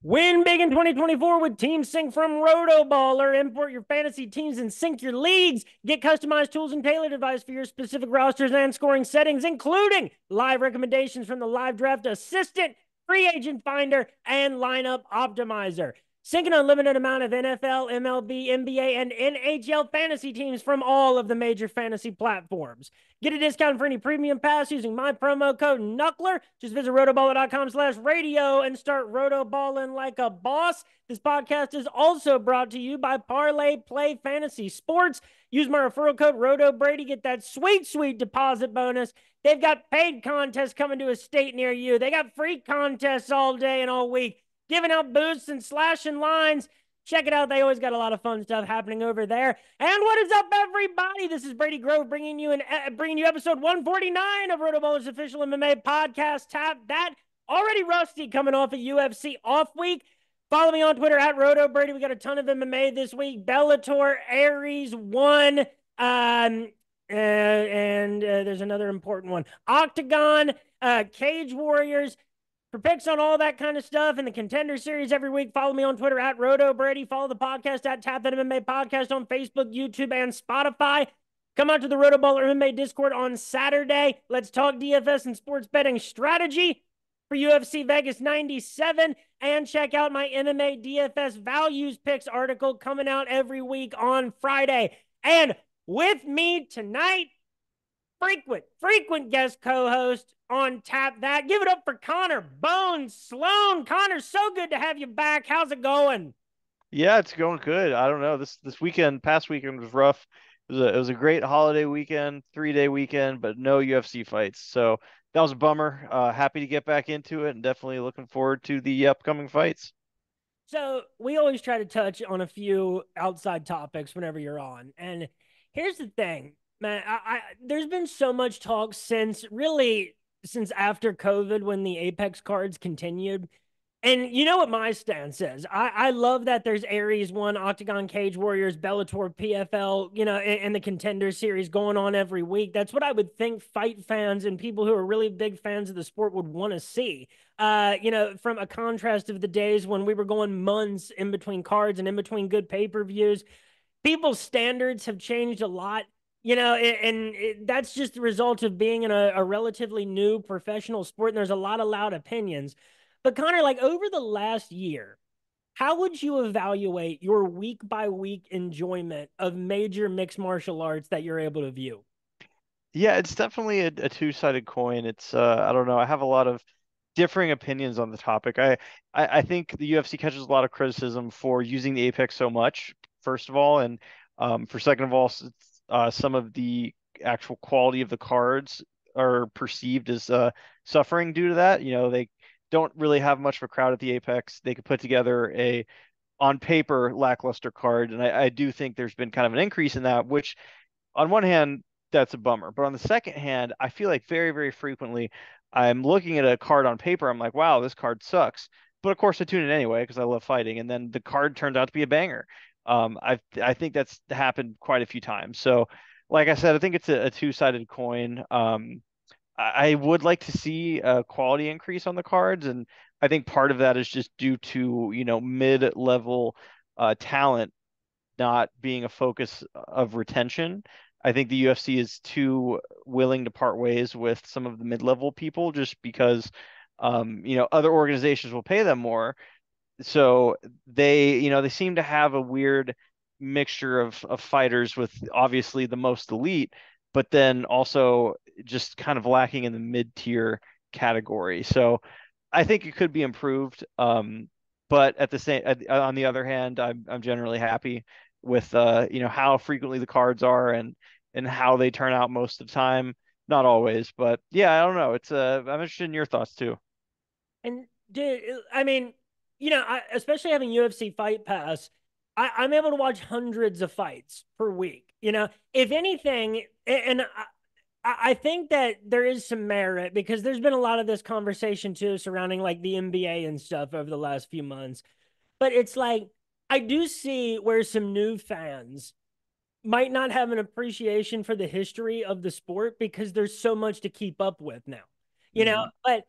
Win big in 2024 with Team Sync from RotoBaller. Import your fantasy teams and sync your leagues. Get customized tools and tailored advice for your specific rosters and scoring settings, including live recommendations from the live draft assistant, free agent finder, and lineup optimizer. Sync an unlimited amount of NFL, MLB, NBA, and NHL fantasy teams from all of the major fantasy platforms. Get a discount for any premium pass using my promo code Knuckler. Just visit rotoballer.com/radio and start rotoballing like a boss. This podcast is also brought to you by Parlay Play Fantasy Sports. Use my referral code RotoBrady. Get that sweet, sweet deposit bonus. They've got paid contests coming to a state near you. They got free contests all day and all week, giving out boosts and slashing lines. Check it out. They always got a lot of fun stuff happening over there. And what is up, everybody? This is Brady Grove bringing you episode 149 of RotoBallers official MMA podcast. Tap that. Already rusty coming off a UFC off week. Follow me on Twitter at RotoBrady. We got a ton of MMA this week. Bellator, Aries 1, and there's another important one. Octagon, Cage Warriors. For picks on all that kind of stuff in the Contender Series every week, follow me on Twitter at RotoBrady. Follow the podcast at Tap That MMA Podcast on Facebook, YouTube, and Spotify. Come out to the RotoBaller MMA Discord on Saturday. Let's talk DFS and sports betting strategy for UFC Vegas 97. And check out my MMA DFS Values Picks article coming out every week on Friday. And with me tonight, frequent guest co-host on Tap That. Give it up for Connor Bones Slone. Connor, so good to have you back. How's it going? Yeah, it's going good. I don't know. Past weekend was rough. It was a great holiday weekend, 3-day weekend, but no UFC fights. So that was a bummer. Happy to get back into it and definitely looking forward to the upcoming fights. So we always try to touch on a few outside topics whenever you're on. And here's the thing, man. There's been so much talk since after COVID when the Apex cards continued. And you know what my stance is. I love that there's Aries 1, Octagon, Cage Warriors, Bellator, PFL, and the Contender Series going on every week. That's what I would think fight fans and people who are really big fans of the sport would want to see. From a contrast of the days when we were going months in between cards and in between good pay-per-views. People's standards have changed a lot. That's just the result of being in a relatively new professional sport, and there's a lot of loud opinions. But Connor, like over the last year, how would you evaluate your week by week enjoyment of major mixed martial arts that you're able to view? Yeah, it's definitely a two-sided coin. I don't know. I have a lot of differing opinions on the topic. I think the UFC catches a lot of criticism for using the Apex so much, first of all, and for second of all, some of the actual quality of the cards are perceived as suffering due to that. They don't really have much of a crowd at the Apex. They could put together a on paper lackluster card, and I do think there's been kind of an increase in that, which on one hand, that's a bummer. But on the second hand, I feel like very, very frequently I'm looking at a card on paper. I'm like, wow, this card sucks. But of course, I tune in anyway because I love fighting. And then the card turns out to be a banger. I think that's happened quite a few times. So, like I said, I think it's a two-sided coin. I would like to see a quality increase on the cards, and I think part of that is just due to mid-level talent not being a focus of retention. I think the UFC is too willing to part ways with some of the mid-level people just because other organizations will pay them more. So they seem to have a weird mixture of fighters with obviously the most elite, but then also just kind of lacking in the mid-tier category. So I think it could be improved. But on the other hand, I'm generally happy with how frequently the cards are and how they turn out most of the time. Not always, but yeah, I don't know. I'm interested in your thoughts too. And dude, I mean, especially having UFC Fight Pass, I'm able to watch hundreds of fights per week. If anything, and I think that there is some merit because there's been a lot of this conversation too surrounding like the NBA and stuff over the last few months. But it's like I do see where some new fans might not have an appreciation for the history of the sport because there's so much to keep up with now. Mhm. But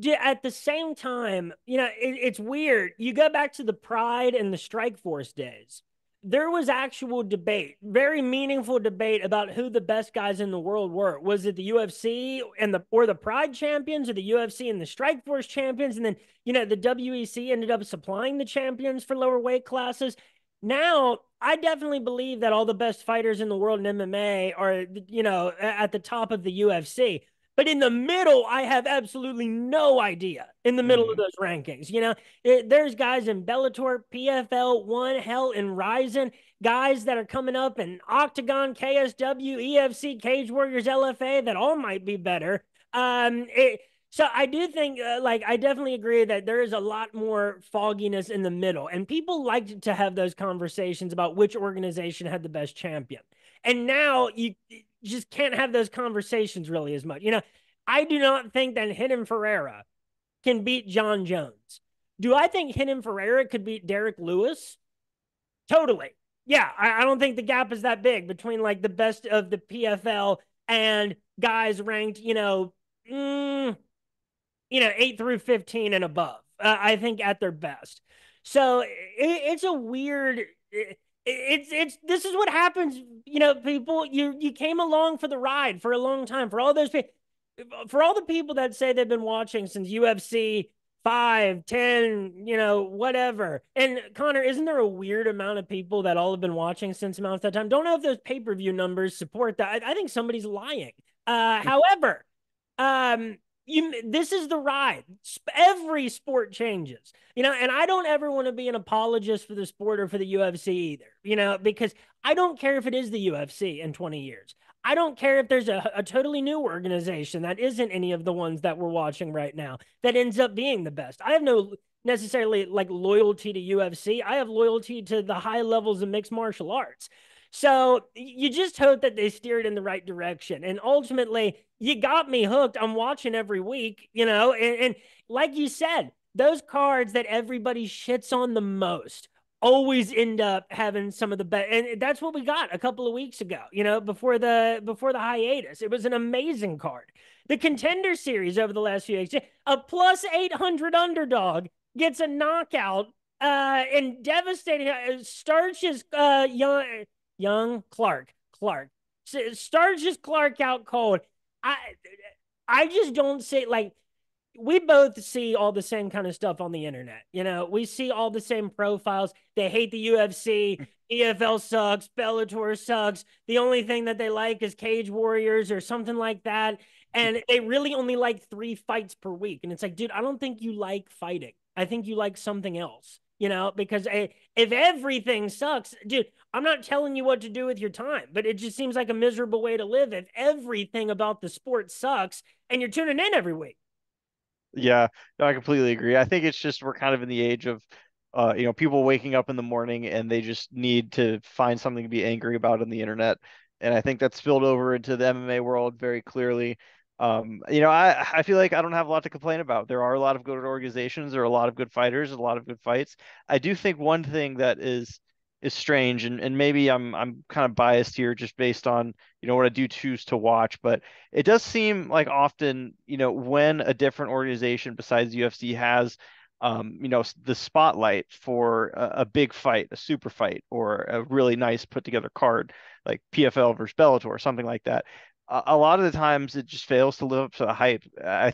At the same time, it's weird. You go back to the Pride and the Strike Force days. There was actual debate, very meaningful debate about who the best guys in the world were. Was it the UFC and the Pride champions, or the UFC and the Strike Force champions? And then, the WEC ended up supplying the champions for lower weight classes. Now, I definitely believe that all the best fighters in the world in MMA are, at the top of the UFC. But in the middle, I have absolutely no idea in the middle of Mhm. those rankings. There's guys in Bellator, PFL, One, Hell, and Ryzen, guys that are coming up in Octagon, KSW, EFC, Cage Warriors, LFA, that all might be better. So I do think, I definitely agree that there is a lot more fogginess in the middle, and people like to have those conversations about which organization had the best champion. And now you just can't have those conversations really as much. I do not think that Hidden Ferreira can beat John Jones. Do I think Hidden Ferreira could beat Derek Lewis? Totally. Yeah, I don't think the gap is that big between like the best of the PFL and guys ranked, 8 through 15 and above. I think at their best. So it's a weird. It's this is what happens. People, you came along for the ride for a long time. For all the people that say they've been watching since UFC 5, 10, whatever. And Connor, isn't there a weird amount of people that all have been watching since amounts that time? Don't know if those pay-per-view numbers support that. I think somebody's lying. However, um, this is the ride. Every sport changes, and I don't ever want to be an apologist for the sport or for the UFC either, because I don't care if it is the UFC in 20 years. I don't care if there's a totally new organization that isn't any of the ones that we're watching right now that ends up being the best. I have no necessarily like loyalty to UFC. I have loyalty to the high levels of mixed martial arts. So you just hope that they steer it in the right direction. And ultimately, you got me hooked. I'm watching every week, and like you said, those cards that everybody shits on the most always end up having some of the best. And that's what we got a couple of weeks ago, before the hiatus. It was an amazing card. The Contender Series over the last few weeks, a plus 800 underdog gets a knockout and devastating. Starches young Clark Starches Clark out cold. I I just don't see, like, we both see all the same kind of stuff on the internet. We see all the same profiles. They hate the UFC. EFL sucks. Bellator sucks. The only thing that they like is Cage Warriors or something like that. And they really only like 3 fights per week. And it's like, dude, I don't think you like fighting. I think you like something else, because if everything sucks, dude, I'm not telling you what to do with your time, but it just seems like a miserable way to live if everything about the sport sucks and you're tuning in every week. Yeah, no, I completely agree. I think it's just we're kind of in the age of, people waking up in the morning and they just need to find something to be angry about on the internet, and I think that's spilled over into the MMA world very clearly. I feel like I don't have a lot to complain about. There are a lot of good organizations, there are a lot of good fighters, a lot of good fights. I do think one thing that is strange, and maybe I'm kind of biased here just based on what I do choose to watch, but it does seem like often, when a different organization besides UFC has, the spotlight for a big fight, a super fight, or a really nice put together card, like PFL versus Bellator, or something like that. A lot of the times it just fails to live up to the hype.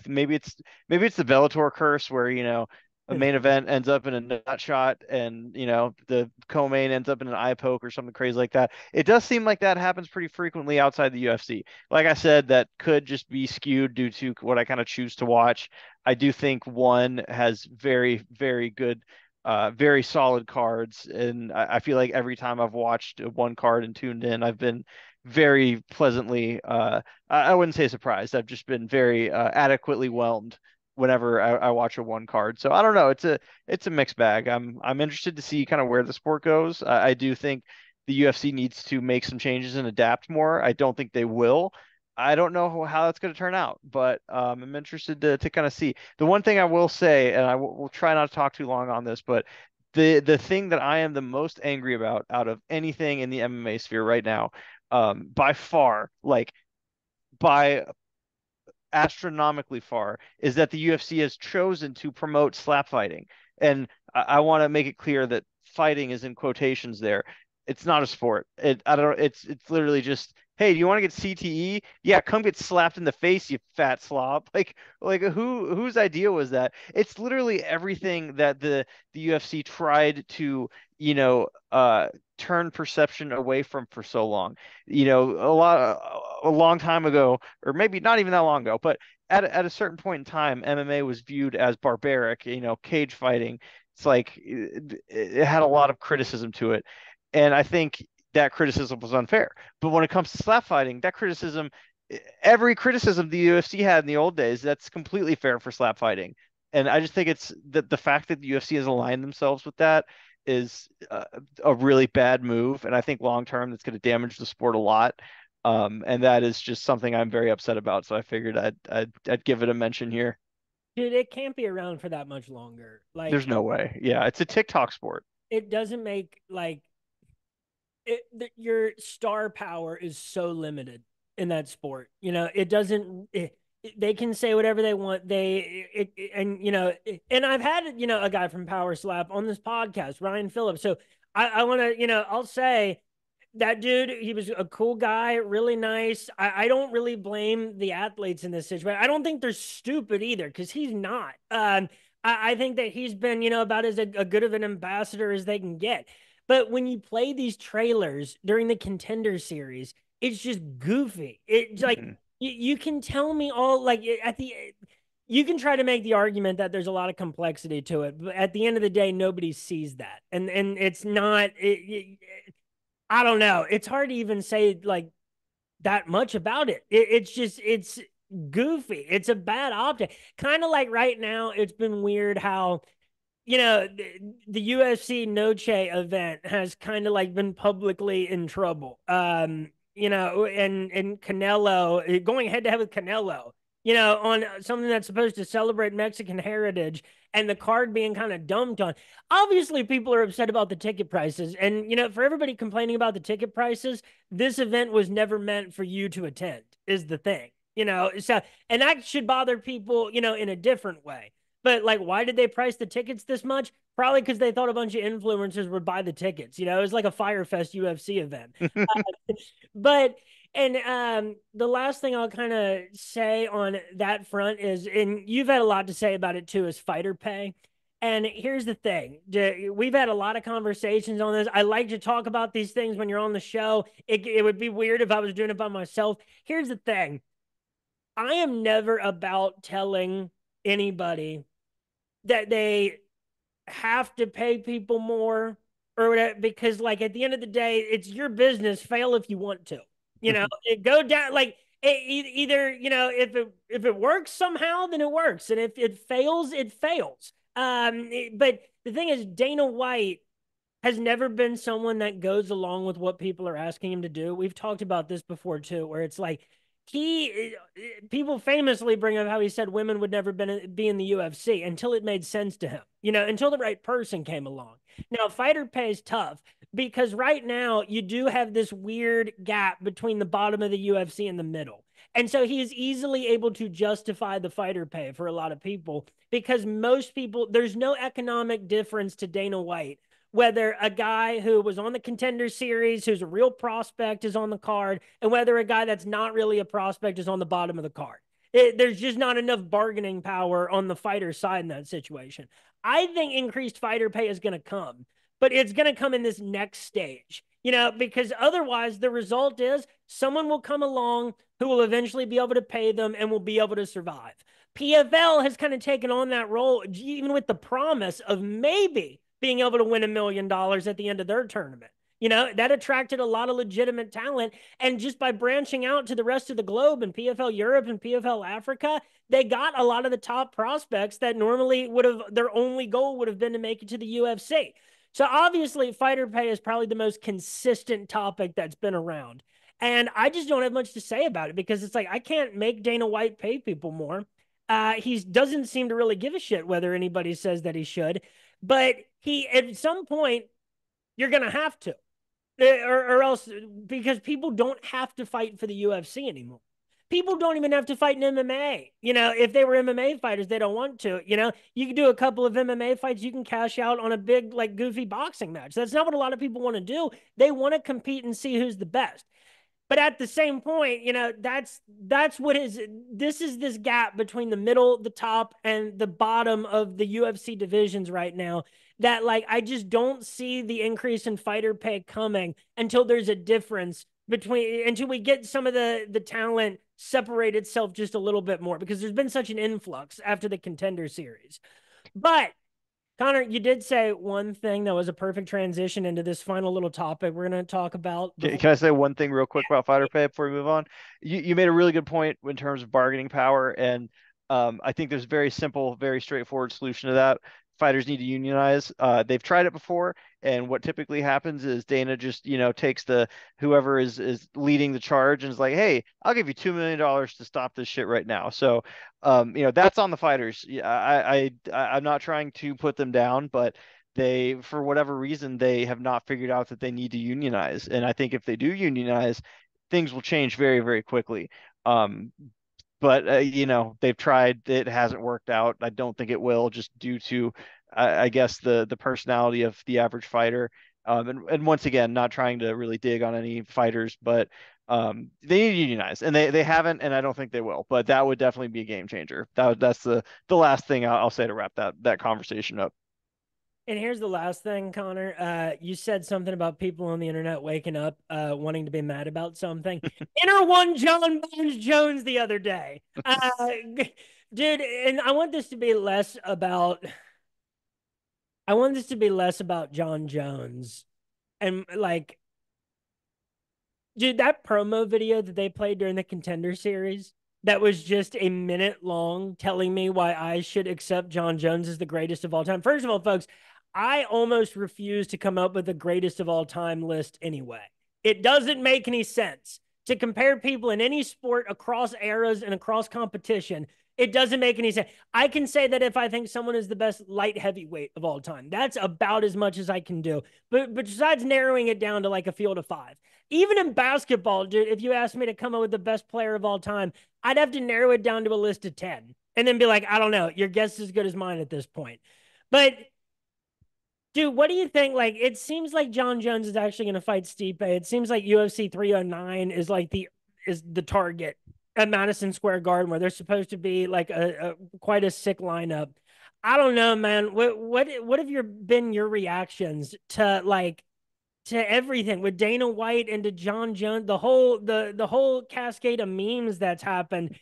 Maybe it's the Bellator curse where, a main event ends up in a nut shot and the co-main ends up in an eye poke or something crazy like that. It does seem like that happens pretty frequently outside the UFC. Like I said, that could just be skewed due to what I kind of choose to watch. I do think one has very, very good, very solid cards, and I feel like every time I've watched one card and tuned in, I've been very pleasantly, I wouldn't say surprised. I've just been very adequately whelmed whenever I watch a one card. So I don't know. It's a mixed bag. I'm interested to see kind of where the sport goes. I do think the UFC needs to make some changes and adapt more. I don't think they will. I don't know how that's going to turn out, but I'm interested to kind of see. The one thing I will say, and will try not to talk too long on this, but the thing that I am the most angry about out of anything in the MMA sphere right now, by far, like by astronomically far is that the UFC has chosen to promote slap fighting. And I want to make it clear that fighting is in quotations there. It's not a sport. I don't. It's literally just, hey, do you want to get CTE? Yeah, come get slapped in the face, you fat slob. Like whose idea was that? It's literally everything that the UFC tried to, you know, turn perception away from for so long. A long time ago, or maybe not even that long ago, but at a certain point in time, MMA was viewed as barbaric, cage fighting. It's like it had a lot of criticism to it. And I think that criticism was unfair. But when it comes to slap fighting, that criticism, every criticism the UFC had in the old days, that's completely fair for slap fighting. And I just think it's the fact that the UFC has aligned themselves with that is a really bad move. And I think long term, that's going to damage the sport a lot. And that is just something I'm very upset about. So I figured I'd give it a mention here. Dude, it can't be around for that much longer. There's Like, no way. Yeah, it's a TikTok sport. it doesn't make like your star power is so limited in that sport. It doesn't. They can say whatever they want. And I've had a guy from Power Slap on this podcast, Ryan Phillips. So I want to I'll say that dude, he was a cool guy, really nice. I don't really blame the athletes in this situation. I don't think they're stupid either, because he's not. I think that he's been, about as a good of an ambassador as they can get. But when you play these trailers during the Contender Series, it's just goofy. It's like Mhm. you can tell me all like at the you can try to make the argument that there's a lot of complexity to it, but at the end of the day, nobody sees that, and it's not. I don't know. It's hard to even say like that much about it. It's just it's goofy. It's a bad object. Kind of like right now, it's been weird how the UFC Noche event has kind of like been publicly in trouble. And Canelo going head to head with Canelo, on something that's supposed to celebrate Mexican heritage, and the card being kind of dumped on. Obviously, people are upset about the ticket prices, and for everybody complaining about the ticket prices, this event was never meant for you to attend. Is the thing, so, and that should bother people, in a different way. But like, why did they price the tickets this much? Probably because they thought a bunch of influencers would buy the tickets. It was like a Firefest UFC event. But and the last thing I'll kind of say on that front is, and you've had a lot to say about it too, is fighter pay. And here's the thing. We've had a lot of conversations on this. I like to talk about these things when you're on the show. It would be weird if I was doing it by myself. Here's the thing. I am never about telling anybody that they have to pay people more or whatever, because like at the end of the day, it's your business. Fail if you want to. It go down like either if it works somehow, then it works, and if it fails, it fails. But the thing is, Dana White has never been someone that goes along with what people are asking him to do. We've talked about this before too, where it's like people famously bring up how he said women would never be in the UFC until it made sense to him, until the right person came along. Now, fighter pay is tough because right now you do have this weird gap between the bottom of the UFC and the middle. And so he is easily able to justify the fighter pay for a lot of people, because most people, there's no economic difference to Dana White whether a guy who was on the Contender Series, who's a real prospect, is on the card, and whether a guy that's not really a prospect is on the bottom of the card. There's just not enough bargaining power on the fighter side in that situation. I think increased fighter pay is going to come, but it's going to come in this next stage, because otherwise the result is someone will come along who will eventually be able to pay them and will be able to survive. PFL has kind of taken on that role, even with the promise of maybe being able to win $1 million at the end of their tournament. That attracted a lot of legitimate talent. And just by branching out to the rest of the globe and PFL Europe and PFL Africa, they got a lot of the top prospects that normally would have, their only goal would have been to make it to the UFC. So obviously, fighter pay is probably the most consistent topic that's been around. And I just don't have much to say about it, because it's like, I can't make Dana White pay people more. He doesn't seem to really give a shit whether anybody says that he should. But he, at some point, you're going to have to, or else, because people don't have to fight for the UFC anymore. People don't even have to fight in MMA. If they were MMA fighters, they don't want to. You can do a couple of MMA fights. You can cash out on a big, like, goofy boxing match. That's not what a lot of people want to do. They want to compete and see who's the best. But at the same point, that's what is this is this gap between the middle, the top, and the bottom of the UFC divisions right now. That, like, I just don't see the increase in fighter pay coming until there's a difference between until we get some of the talent separate itself just a little bit more, because there's been such an influx after the Contender Series. But Connor, you did say one thing that was a perfect transition into this final little topic we're going to talk about before. Can I say one thing real quick about fighter pay before we move on? You made a really good point in terms of bargaining power, and I think there's a very simple, very straightforward solution to that. Fighters need to unionize. They've tried it before, and what typically happens is Dana just, takes the whoever is leading the charge and is like, "Hey, I'll give you $2 million to stop this shit right now." So, that's on the fighters. Yeah, I'm not trying to put them down, but they, for whatever reason, they have not figured out that they need to unionize. And I think if they do unionize, things will change very, very quickly. Um, but they've tried, it hasn't worked out. I don't think it will, just due to I guess the personality of the average fighter. And once again, not trying to really dig on any fighters, but they need to unionize, and they haven't, and I don't think they will. But that would definitely be a game changer. That's the last thing I'll say to wrap that conversation up. And here's the last thing, Connor. You said something about people on the internet waking up wanting to be mad about something. Inner one John Bones Jones the other day. Dude, and I want this to be less about John Jones. And, like, dude, that promo video that they played during the Contender Series, that was just a minute long, telling me why I should accept John Jones as the greatest of all time. First of all, folks, I almost refuse to come up with the greatest of all time list anyway. It doesn't make any sense to compare people in any sport across eras and across competition. It doesn't make any sense. I can say that if I think someone is the best light heavyweight of all time, that's about as much as I can do. But besides narrowing it down to like a field of five, even in basketball, dude, if you asked me to come up with the best player of all time, I'd have to narrow it down to a list of 10 and then be like, I don't know, your guess is as good as mine at this point. But, dude, what do you think? Like, it seems like John Jones is actually going to fight Stipe. It seems like UFC 309 is like the target at Madison Square Garden, where they're supposed to be like a quite a sick lineup. I don't know, man. What have been your reactions to, like, to everything with Dana White and to John Jones, the whole cascade of memes that's happened?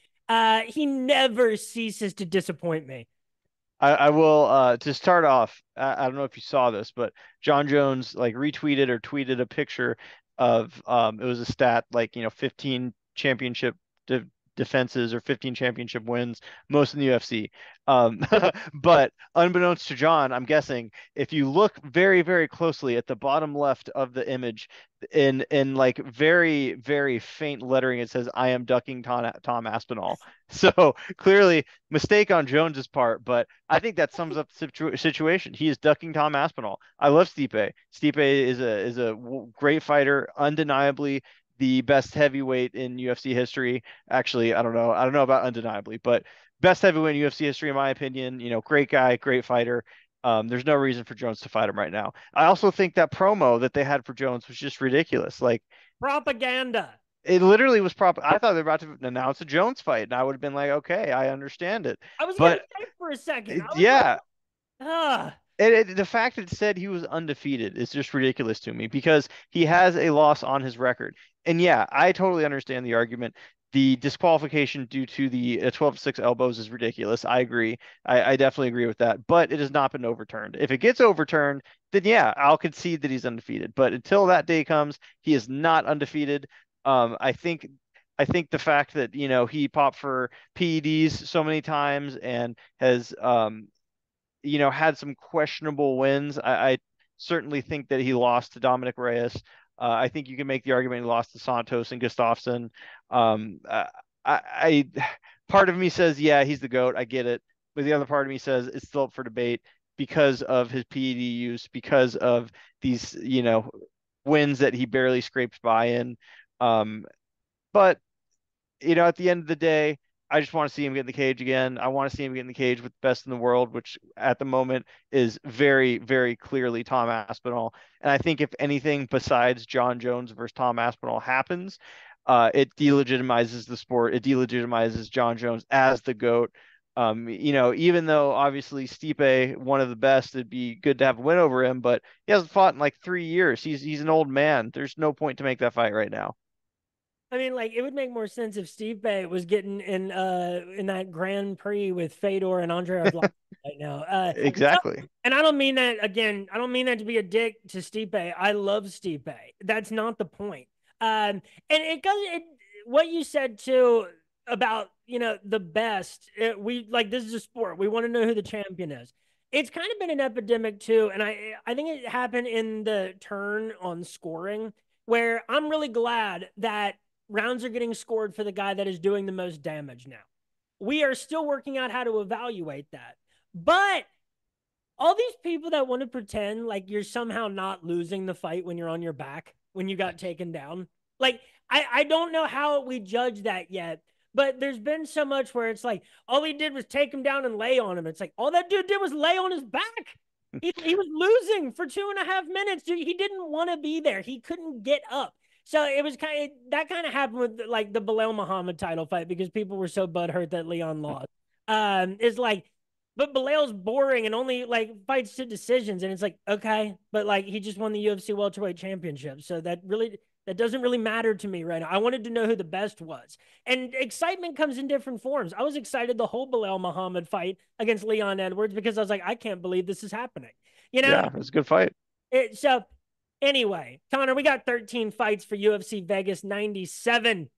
He never ceases to disappoint me. I will to start off. I don't know if you saw this, but John Jones like retweeted or tweeted a picture of it was a stat like 15 championship de defenses or 15 championship wins, most in the UFC. Um, but unbeknownst to John, I'm guessing if you look very, very closely at the bottom left of the image, in like very, very faint lettering, it says, "I am ducking Tom Aspinall." So clearly mistake on Jones's part, but I think that sums up the situation. He is ducking Tom Aspinall. I love Stipe. Stipe is a great fighter, undeniably the best heavyweight in UFC history. Actually, I don't know about undeniably, but best heavyweight in UFC history, in my opinion. Great guy, great fighter. There's no reason for Jones to fight him right now. I also think that promo that they had for Jones was just ridiculous. Like, Propaganda. it literally was I thought they were about to announce a Jones fight, and I would have been like, okay, I understand it. I was gonna But say for a second. I was like, yeah, ah. the fact that it said he was undefeated is just ridiculous to me because he has a loss on his record. And yeah, I totally understand the argument. The disqualification due to the 12-6 elbows is ridiculous. I agree. I definitely agree with that. But it has not been overturned. If it gets overturned, then yeah, I'll concede that he's undefeated. But until that day comes, he is not undefeated. I think the fact that he popped for PEDs so many times and has had some questionable wins. I certainly think that he lost to Dominic Reyes. I think you can make the argument he lost to Santos and Gustafsson. Um, I part of me says, yeah, he's the GOAT. I get it. But the other part of me says it's still up for debate because of his PED use, because of these, wins that he barely scrapes by in. But at the end of the day, I just want to see him get in the cage again. I want to see him get in the cage with the best in the world, which at the moment is very, very clearly Tom Aspinall. And I think if anything besides John Jones versus Tom Aspinall happens, it delegitimizes the sport. It delegitimizes John Jones as the GOAT. Even though obviously Stipe, one of the best, it'd be good to have a win over him, but he hasn't fought in like 3 years. He's an old man. There's no point to make that fight right now. I mean, like it would make more sense if Stipe was getting in that Grand Prix with Fedor and Andre Arlovski right now. So, Exactly. and I don't mean that again. I don't mean that to be a dick to Stipe. I love Stipe. That's not the point. And it goes. What you said too about the best. We like this is a sport. We want to know who the champion is. It's kind of been an epidemic too, and I think it happened in the turn on scoring where I'm really glad that rounds are getting scored for the guy that is doing the most damage now. We are still working out how to evaluate that. But all these people that want to pretend like you're somehow not losing the fight when you're on your back, when you got taken down, like, I don't know how we judge that yet. But there's been so much where it's like, all he did was take him down and lay on him. It's like, all that dude did was lay on his back. He was losing for 2.5 minutes. Dude, he didn't want to be there. He couldn't get up. So it was that kind of happened with like the Bilal Muhammad title fight because people were so butthurt that Leon lost. Is like, but Bilal's boring and only like fights to decisions, and it's like okay, but like he just won the UFC welterweight championship, so that doesn't really matter to me right now. I wanted to know who the best was, and excitement comes in different forms. I was excited the whole Bilal Muhammad fight against Leon Edwards because I was like, I can't believe this is happening. You know, Yeah, it's a good fight. so anyway, Connor, we got 13 fights for UFC Vegas 97.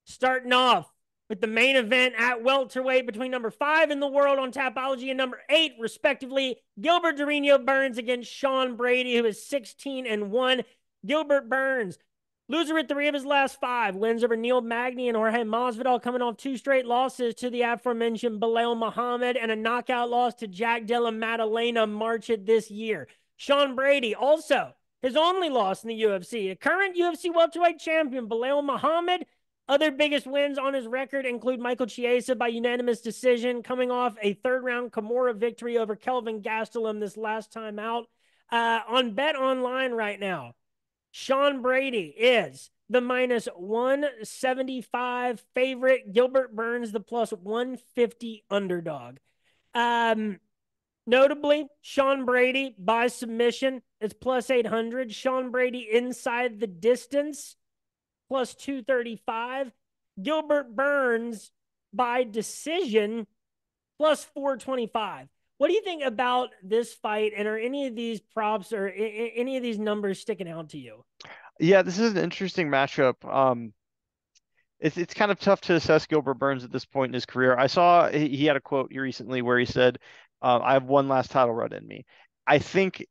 Starting off with the main event at welterweight between number 5 in the world on Tapology and number 8, respectively. Gilbert Durinho Burns against Sean Brady, who is 16-1. Gilbert Burns, loser at 3 of his last 5. Wins over Neil Magny and Jorge Masvidal, coming off 2 straight losses to the aforementioned Bilal Muhammad and a knockout loss to Jack Della Maddalena March of this year. Sean Brady, also his only loss in the UFC. A current UFC welterweight champion, Bilal Muhammad. Other biggest wins on his record include Michael Chiesa by unanimous decision, coming off a third-round Kimura victory over Kelvin Gastelum this last time out. On Bet Online right now, Sean Brady is the minus 175 favorite. Gilbert Burns, the plus 150 underdog. Notably, Sean Brady by submission is plus 800. Sean Brady inside the distance plus 235. Gilbert Burns by decision plus 425. What do you think about this fight? And are any of these props or any of these numbers sticking out to you? Yeah, this is an interesting matchup. It's kind of tough to assess Gilbert Burns at this point in his career. I saw he had a quote here recently where he said, "I have one last title run in me." I think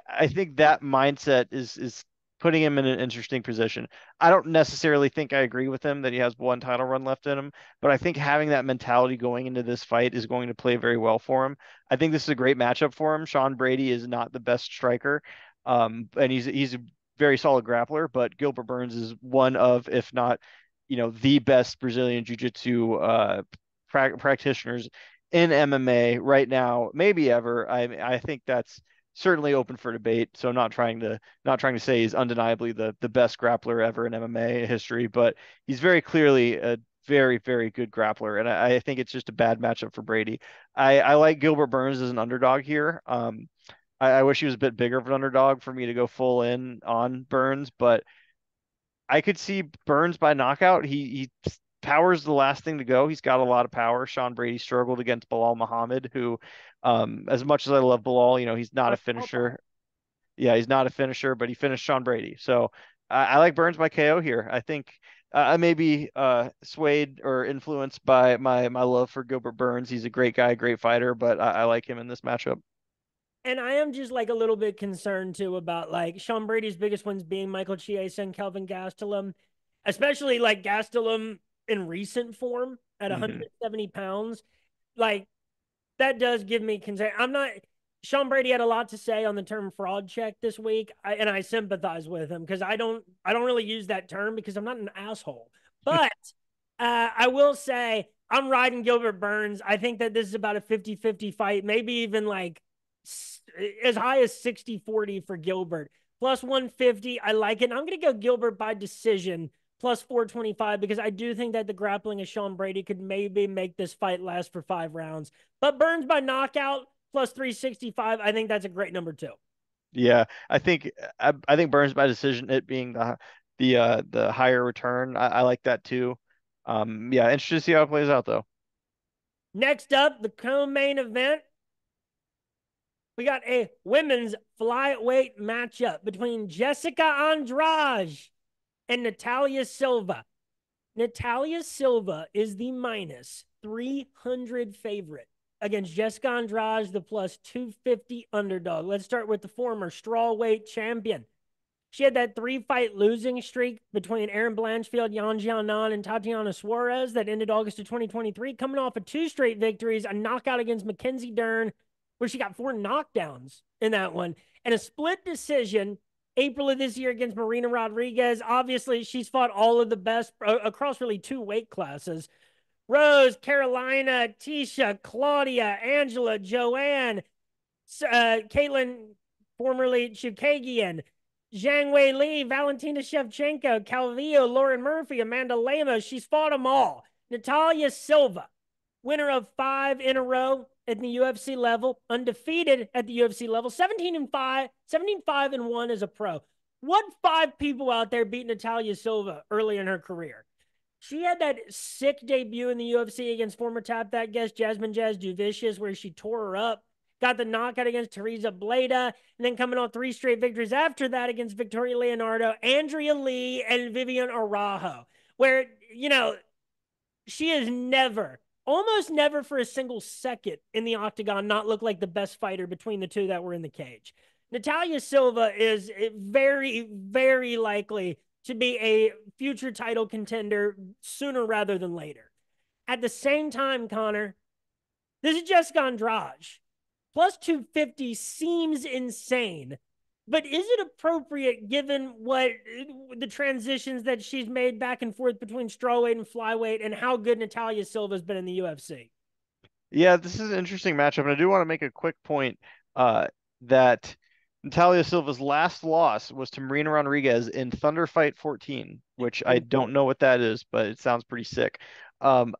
I think that mindset is putting him in an interesting position. I don't necessarily think I agree with him that he has one title run left in him, but I think having that mentality going into this fight is going to play very well for him. I think this is a great matchup for him. Sean Brady is not the best striker, and he's a very solid grappler, but Gilbert Burns is one of, if not the best Brazilian Jiu-Jitsu practitioners in MMA right now, maybe ever. I think that's certainly open for debate. So not trying to say he's undeniably the best grappler ever in MMA history, but he's very clearly a very, very good grappler. And I think it's just a bad matchup for Brady. I like Gilbert Burns as an underdog here. I wish he was a bit bigger of an underdog for me to go full in on Burns, but I could see Burns by knockout. He power's the last thing to go. He's got a lot of power. Sean Brady struggled against Bilal Muhammad, who, as much as I love Bilal, he's not a finisher. Yeah, he's not a finisher, but he finished Sean Brady. So I like Burns by KO here. I think I may be swayed or influenced by my love for Gilbert Burns. He's a great guy, great fighter, but I like him in this matchup. And I am just like a little bit concerned too about like Sean Brady's biggest wins being Michael Chiesa and Kelvin Gastelum, especially like Gastelum in recent form at Hmm. 170 pounds. Like that does give me concern. I'm not. Sean Brady had a lot to say on the term fraud check this week, and I sympathize with him because I don't really use that term because I'm not an asshole. But I will say I'm riding Gilbert Burns. I think that this is about a 50-50 fight, maybe even like as high as 60-40 for Gilbert. Plus 150. I like it. And I'm going to go Gilbert by decision plus 425 because I do think that the grappling of Sean Brady could maybe make this fight last for 5 rounds. But Burns by knockout plus 365. I think that's a great number two. Yeah, I think Burns by decision, it being the higher return. I like that too. Yeah, interested to see how it plays out though. Next up, the co-main event. We got a women's flyweight matchup between Jessica Andrade and Natalia Silva. Natalia Silva is the minus 300 favorite against Jessica Andrade, the plus 250 underdog. Let's start with the former strawweight champion. She had that 3-fight losing streak between Erin Blanchfield, Yan Jianan, and Tatiana Suarez that ended August of 2023, coming off of 2 straight victories, a knockout against Mackenzie Dern, where she got 4 knockdowns in that one, and a split decision April of this year against Marina Rodriguez. Obviously, she's fought all of the best across really 2 weight classes. Rose, Carolina, Tisha, Claudia, Angela, Joanne, Caitlin, formerly Chukagian, Zhang Wei Li, Valentina Shevchenko, Calvillo, Lauren Murphy, Amanda Lemos. She's fought them all. Natalia Silva, winner of 5 in a row at the UFC level, undefeated at the UFC level, 17-5, 17-5-1 as a pro. What 5 people out there beat Natalia Silva early in her career? She had that sick debut in the UFC against former Tap That guest Jasmine Jazz Duvicious, where she tore her up, got the knockout against Teresa Bleda, and then coming on 3 straight victories after that against Victoria Leonardo, Andrea Lee, and Vivian Araujo, where, she has never, almost never for a single second in the octagon not looked like the best fighter between the 2 that were in the cage. Natalia Silva is very, very likely to be a future title contender sooner rather than later. At the same time, Connor, this is Jessica Andrade. Plus 250 seems insane, but is it appropriate given what the transitions that she's made back and forth between strawweight and flyweight and how good Natalia Silva's been in the UFC? Yeah, this is an interesting matchup, and I do want to make a quick point that Natalia Silva's last loss was to Marina Rodriguez in Thunder Fight 14, which I don't know what that is, but it sounds pretty sick. Um,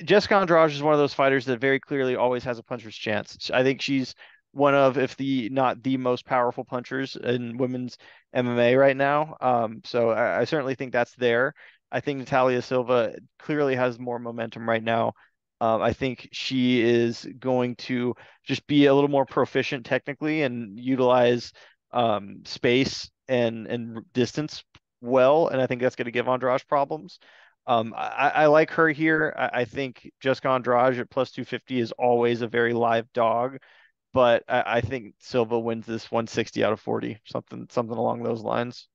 Jessica Andrade is one of those fighters that very clearly always has a puncher's chance. I think she's one of, if the not the most powerful punchers in women's MMA right now. So I certainly think that's there. I think Natalia Silva clearly has more momentum right now. I think she is going to just be a little more proficient technically and utilize space and distance well, and I think that's going to give Andrade problems. I like her here. I think Jessica Andrade at plus 250 is always a very live dog, but I think Silva wins this 160 out of 40, something along those lines.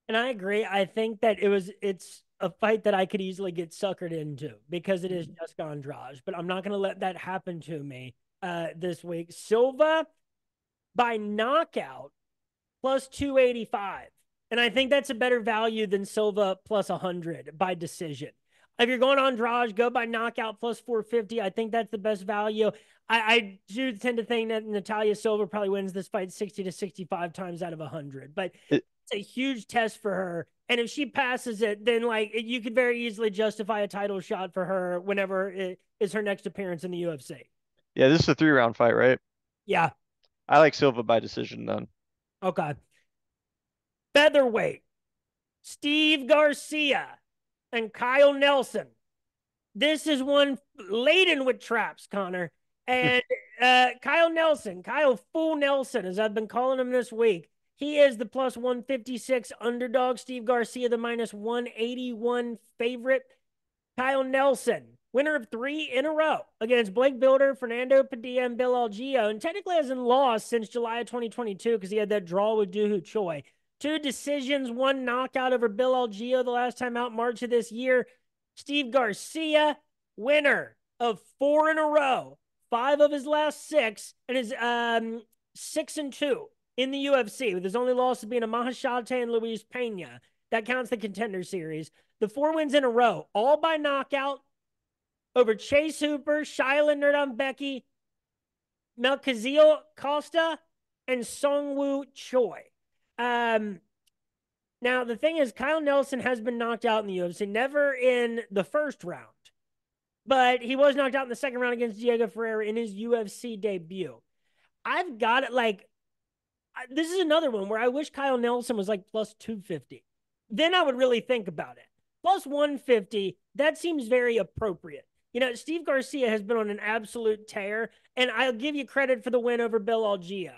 And I agree. I think that it's a fight that I could easily get suckered into because it is Jessica Andrade, but I'm not going to let that happen to me this week. Silva by knockout plus 285. And I think that's a better value than Silva plus 100 by decision. If you're going Andrade, go by knockout plus 450. I think that's the best value. I do tend to think that Natalia Silva probably wins this fight 60 to 65 times out of 100. But it's a huge test for her. And if she passes it, then you could very easily justify a title shot for her whenever it is her next appearance in the UFC. Yeah, this is a 3-round fight, right? Yeah. I like Silva by decision then. Okay. Featherweight, Steve Garcia and Kyle Nelson. This is one laden with traps, Connor. And Kyle Fool Nelson, as I've been calling him this week, he is the plus 156 underdog. Steve Garcia, the minus 181 favorite. Kyle Nelson, winner of 3 in a row against Blake Builder, Fernando Padilla, and Bill Algeo, and technically hasn't lost since July of 2022 because he had that draw with Dooho Choi. 2 decisions, 1 knockout over Bill Algeo the last time out March of this year. Steve Garcia, winner of 4 in a row, 5 of his last 6, and is 6-2 in the UFC, with his only losses being a Mahashate and Luis Pena. That counts the Contender Series. the 4 wins in a row, all by knockout over Chase Hooper, Shyla Nerdum-Becky, Melchizedek Costa, and Songwoo Choi. Now, the thing is, Kyle Nelson has been knocked out in the UFC, never in the first round, but he was knocked out in the second round against Diego Ferreira in his UFC debut. I've got it like, this is another one where I wish Kyle Nelson was like plus 250. Then I would really think about it. Plus 150, that seems very appropriate. Steve Garcia has been on an absolute tear, and I'll give you credit for the win over Bill Algeo.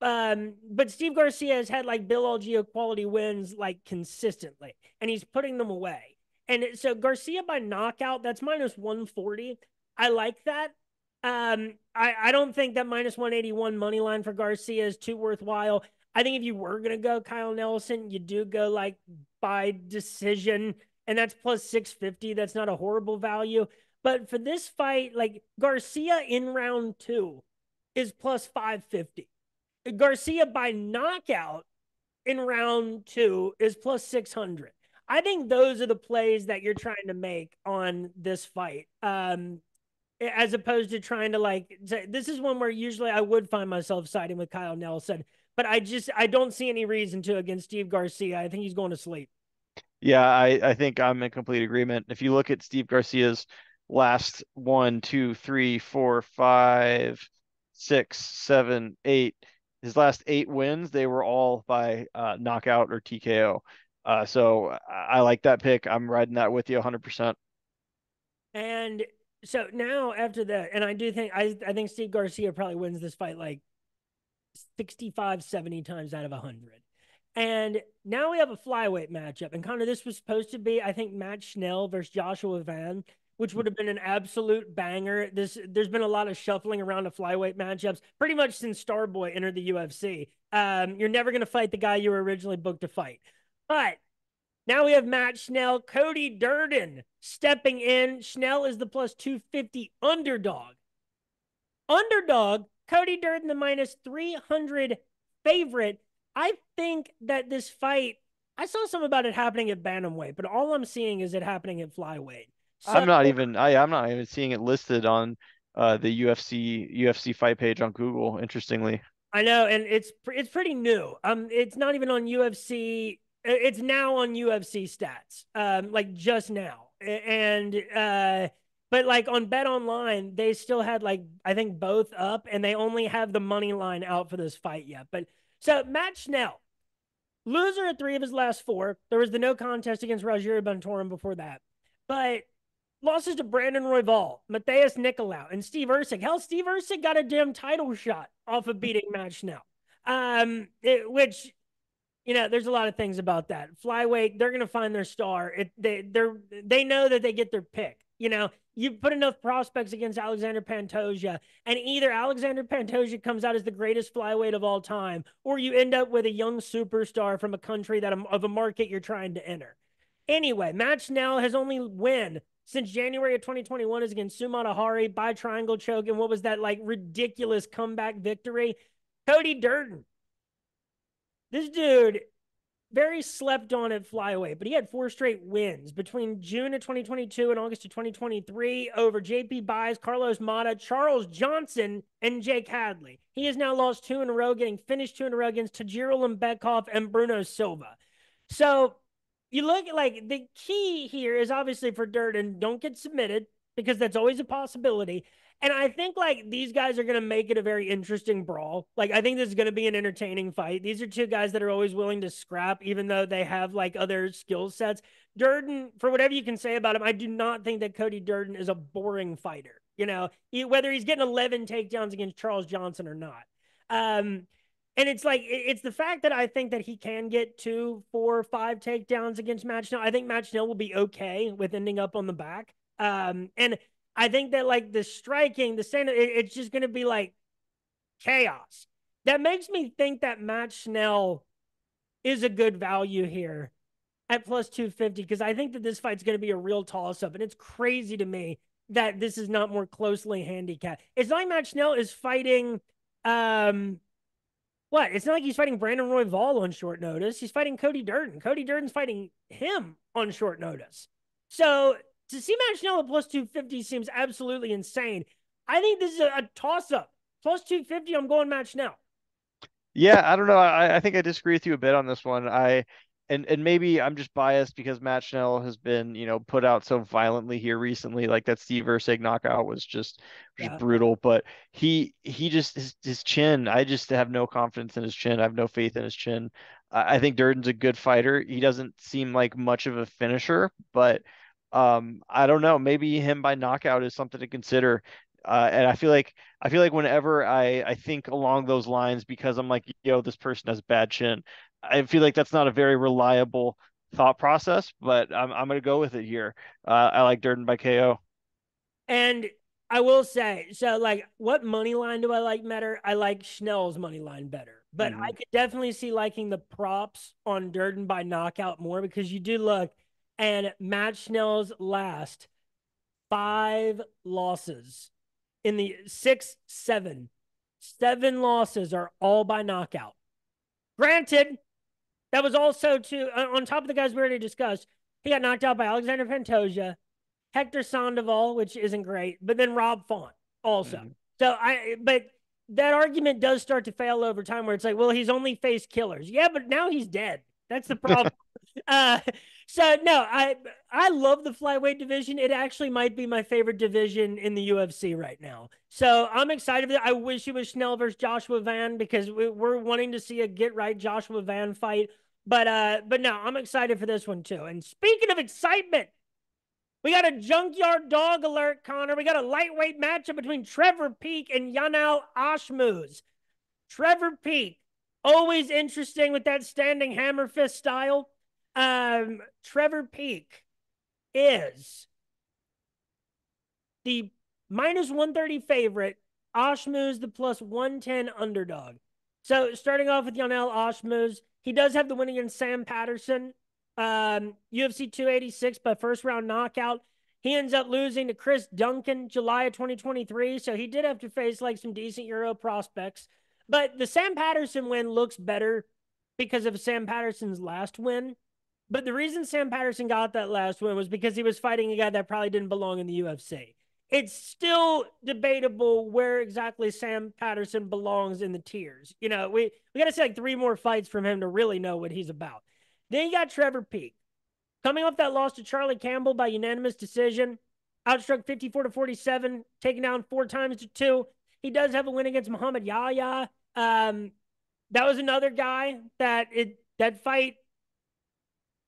But Steve Garcia has had like Bill Algeo quality wins like consistently, and he's putting them away. And so Garcia by knockout, that's minus 140. I like that. I don't think that minus 181 money line for Garcia is too worthwhile. I think if you were going to go Kyle Nelson, you do go like by decision, and that's plus 650. That's not a horrible value. But for this fight, like Garcia in round 2 is plus 550. Garcia by knockout in round 2 is plus 600. I think those are the plays that you're trying to make on this fight. As opposed to trying to like say, this is one where usually I would find myself siding with Kyle Nelson, but I don't see any reason to against Steve Garcia. I think he's going to sleep. Yeah, I think I'm in complete agreement. If you look at Steve Garcia's last 1, 2, 3, 4, 5, 6, 7, 8, his last 8 wins, they were all by knockout or TKO. So I like that pick. I'm riding that with you 100%. And so now after that, and I do think I think Steve Garcia probably wins this fight like 65, 70 times out of 100. And now we have a flyweight matchup. And Connor, this was supposed to be, I think, Matt Schnell versus Joshua Van, which would have been an absolute banger. There's been a lot of shuffling around the flyweight matchups pretty much since Starboy entered the UFC. You're never going to fight the guy you were originally booked to fight. But now we have Matt Schnell, Cody Durden stepping in. Schnell is the plus 250 underdog. Cody Durden, the minus 300 favorite. I think that this fight, I saw some about it happening at bantamweight, but all I'm seeing is it happening at flyweight. So I'm not even seeing it listed on the UFC fight page on Google, interestingly. I know, and it's pretty new. It's not even on UFC. It's now on UFC stats. Like just now, and but like on Bet Online, they still had like I think both up, and they only have the money line out for this fight yet. But so Matt Schnell, loser at 3 of his last 4. There was the no contest against Rogerio Bontorin before that, but losses to Brandon Royval, Matheus Nicolau, and Steve Erceg. Hell, Steve Erceg got a damn title shot off of beating Matt Schnell. Which, there's a lot of things about that. Flyweight, they're going to find their star. They know that they get their pick. You put enough prospects against Alexander Pantoja, and either Alexander Pantoja comes out as the greatest flyweight of all time, or you end up with a young superstar from a country of a market you're trying to enter. Anyway, Matt Schnell has only win since January of 2021 is against Sumata Hari by triangle choke. And what was that like ridiculous comeback victory? Cody Durden. This dude, very slept on at flyweight, but he had 4 straight wins between June of 2022 and August of 2023 over JP Buys, Carlos Mata, Charles Johnson, and Jake Hadley. He has now lost 2 in a row, getting finished 2 in a row against Tajiro Lembekov and Bruno Silva. So you look at like the key here is obviously for Durden, don't get submitted because that's always a possibility. And I think like these guys are going to make it a very interesting brawl. Like I think this is going to be an entertaining fight. These are 2 guys that are always willing to scrap, even though they have like other skill sets. Durden, for whatever you can say about him, I do not think that Cody Durden is a boring fighter. Whether he's getting 11 takedowns against Charles Johnson or not. And it's like, it's the fact that I think that he can get 2, 4, 5 takedowns against Matt Schnell. I think Matt Schnell will be okay with ending up on the back. And I think that like the striking, the standard, it's just going to be like chaos. That makes me think that Matt Schnell is a good value here at plus 250 because I think that this fight's going to be a real toss-up. And it's crazy to me that this is not more closely handicapped. It's like Matt Schnell is fighting... It's not like he's fighting Brandon Royval on short notice. He's fighting Cody Durden. Cody Durden's fighting him on short notice. So to see Matt Schnell at plus 250 seems absolutely insane. I think this is a toss up. Plus 250, I'm going Matt Schnell. Yeah, I don't know. I think I disagree with you a bit on this one. And maybe I'm just biased because Matt Schnell has been, put out so violently here recently. Like that Steve Erceg knockout was just Yeah. brutal. But he just his chin. I just have no confidence in his chin. I have no faith in his chin. I think Durden's a good fighter. He doesn't seem like much of a finisher, but I don't know. Maybe him by knockout is something to consider. And I feel like whenever I think along those lines, because I'm like, this person has a bad chin, I feel like that's not a very reliable thought process, but I'm gonna go with it here. I like Durden by KO. And I will say, so like, what money line do I like better? I like Schnell's money line better, but I Hmm. could definitely see liking the props on Durden by knockout more because you do look and Matt Schnell's last 5 losses in the 7 losses are all by knockout. Granted, that was also too on top of the guys we already discussed. He got knocked out by Alexander Pantoja, Hector Sandoval, which isn't great, but then Rob Font also. Hmm. But that argument does start to fail over time where it's like, well, he's only faced killers. Yeah, but now he's dead. That's the problem. uh, so no, I love the flyweight division. It actually might be my favorite division in the UFC right now. So I'm excited. I wish it was Schnell versus Joshua Van because we're wanting to see a get right Joshua Van fight. But no, I'm excited for this one too. And speaking of excitement, we got a junkyard dog alert, Connor. We got a lightweight matchup between Trevor Peek and Yanal Ashmuz. Trevor Peek, always interesting with that standing hammer fist style. Trevor Peek is the minus 130 favorite. Ashmuz the plus 110 underdog. So starting off with Yanel Ashmuz, he does have the win against Sam Patterson, UFC 286 by first round knockout. He ends up losing to Chris Duncan July of 2023. So he did have to face like some decent Euro prospects. But the Sam Patterson win looks better because of Sam Patterson's last win. But the reason Sam Patterson got that last win was because he was fighting a guy that probably didn't belong in the UFC. It's still debatable where exactly Sam Patterson belongs in the tiers. We got to see like 3 more fights from him to really know what he's about. Then you got Trevor Peek. Coming off that loss to Charlie Campbell by unanimous decision, outstruck 54-47, taken down 4 times to 2. He does have a win against Muhammad Yahya. That was another guy that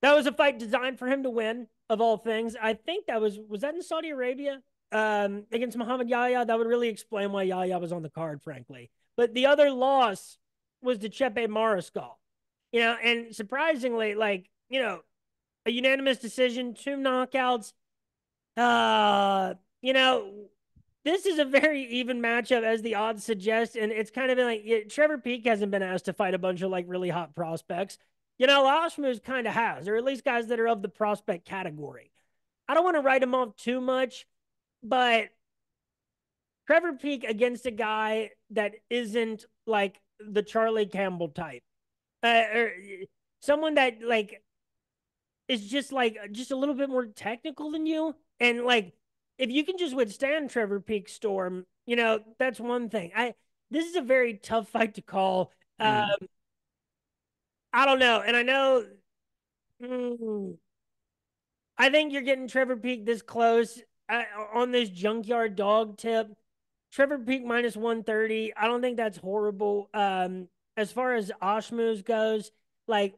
was a fight designed for him to win, of all things. I think was that in Saudi Arabia against Muhammad Yahya? That would really explain why Yahya was on the card, frankly. But the other loss was to Chepe Mariscal. And surprisingly, a unanimous decision, 2 knockouts. Uh, you know, this is a very even matchup as the odds suggest, and it's kind of been like Trevor Peek hasn't been asked to fight a bunch of like really hot prospects. Ashmuz kind of has, or at least guys that are of the prospect category. I don't want to write him off too much, but Trevor Peek against a guy that isn't like the Charlie Campbell type, or someone that like is just a little bit more technical than you, and like if you can just withstand Trevor Peek's storm, that's one thing. This is a very tough fight to call. Mm. I don't know, and I know. Mm, I think you're getting Trevor Peek this close on this junkyard dog tip. Trevor Peek minus 130. I don't think that's horrible. As far as Ashmuz goes, like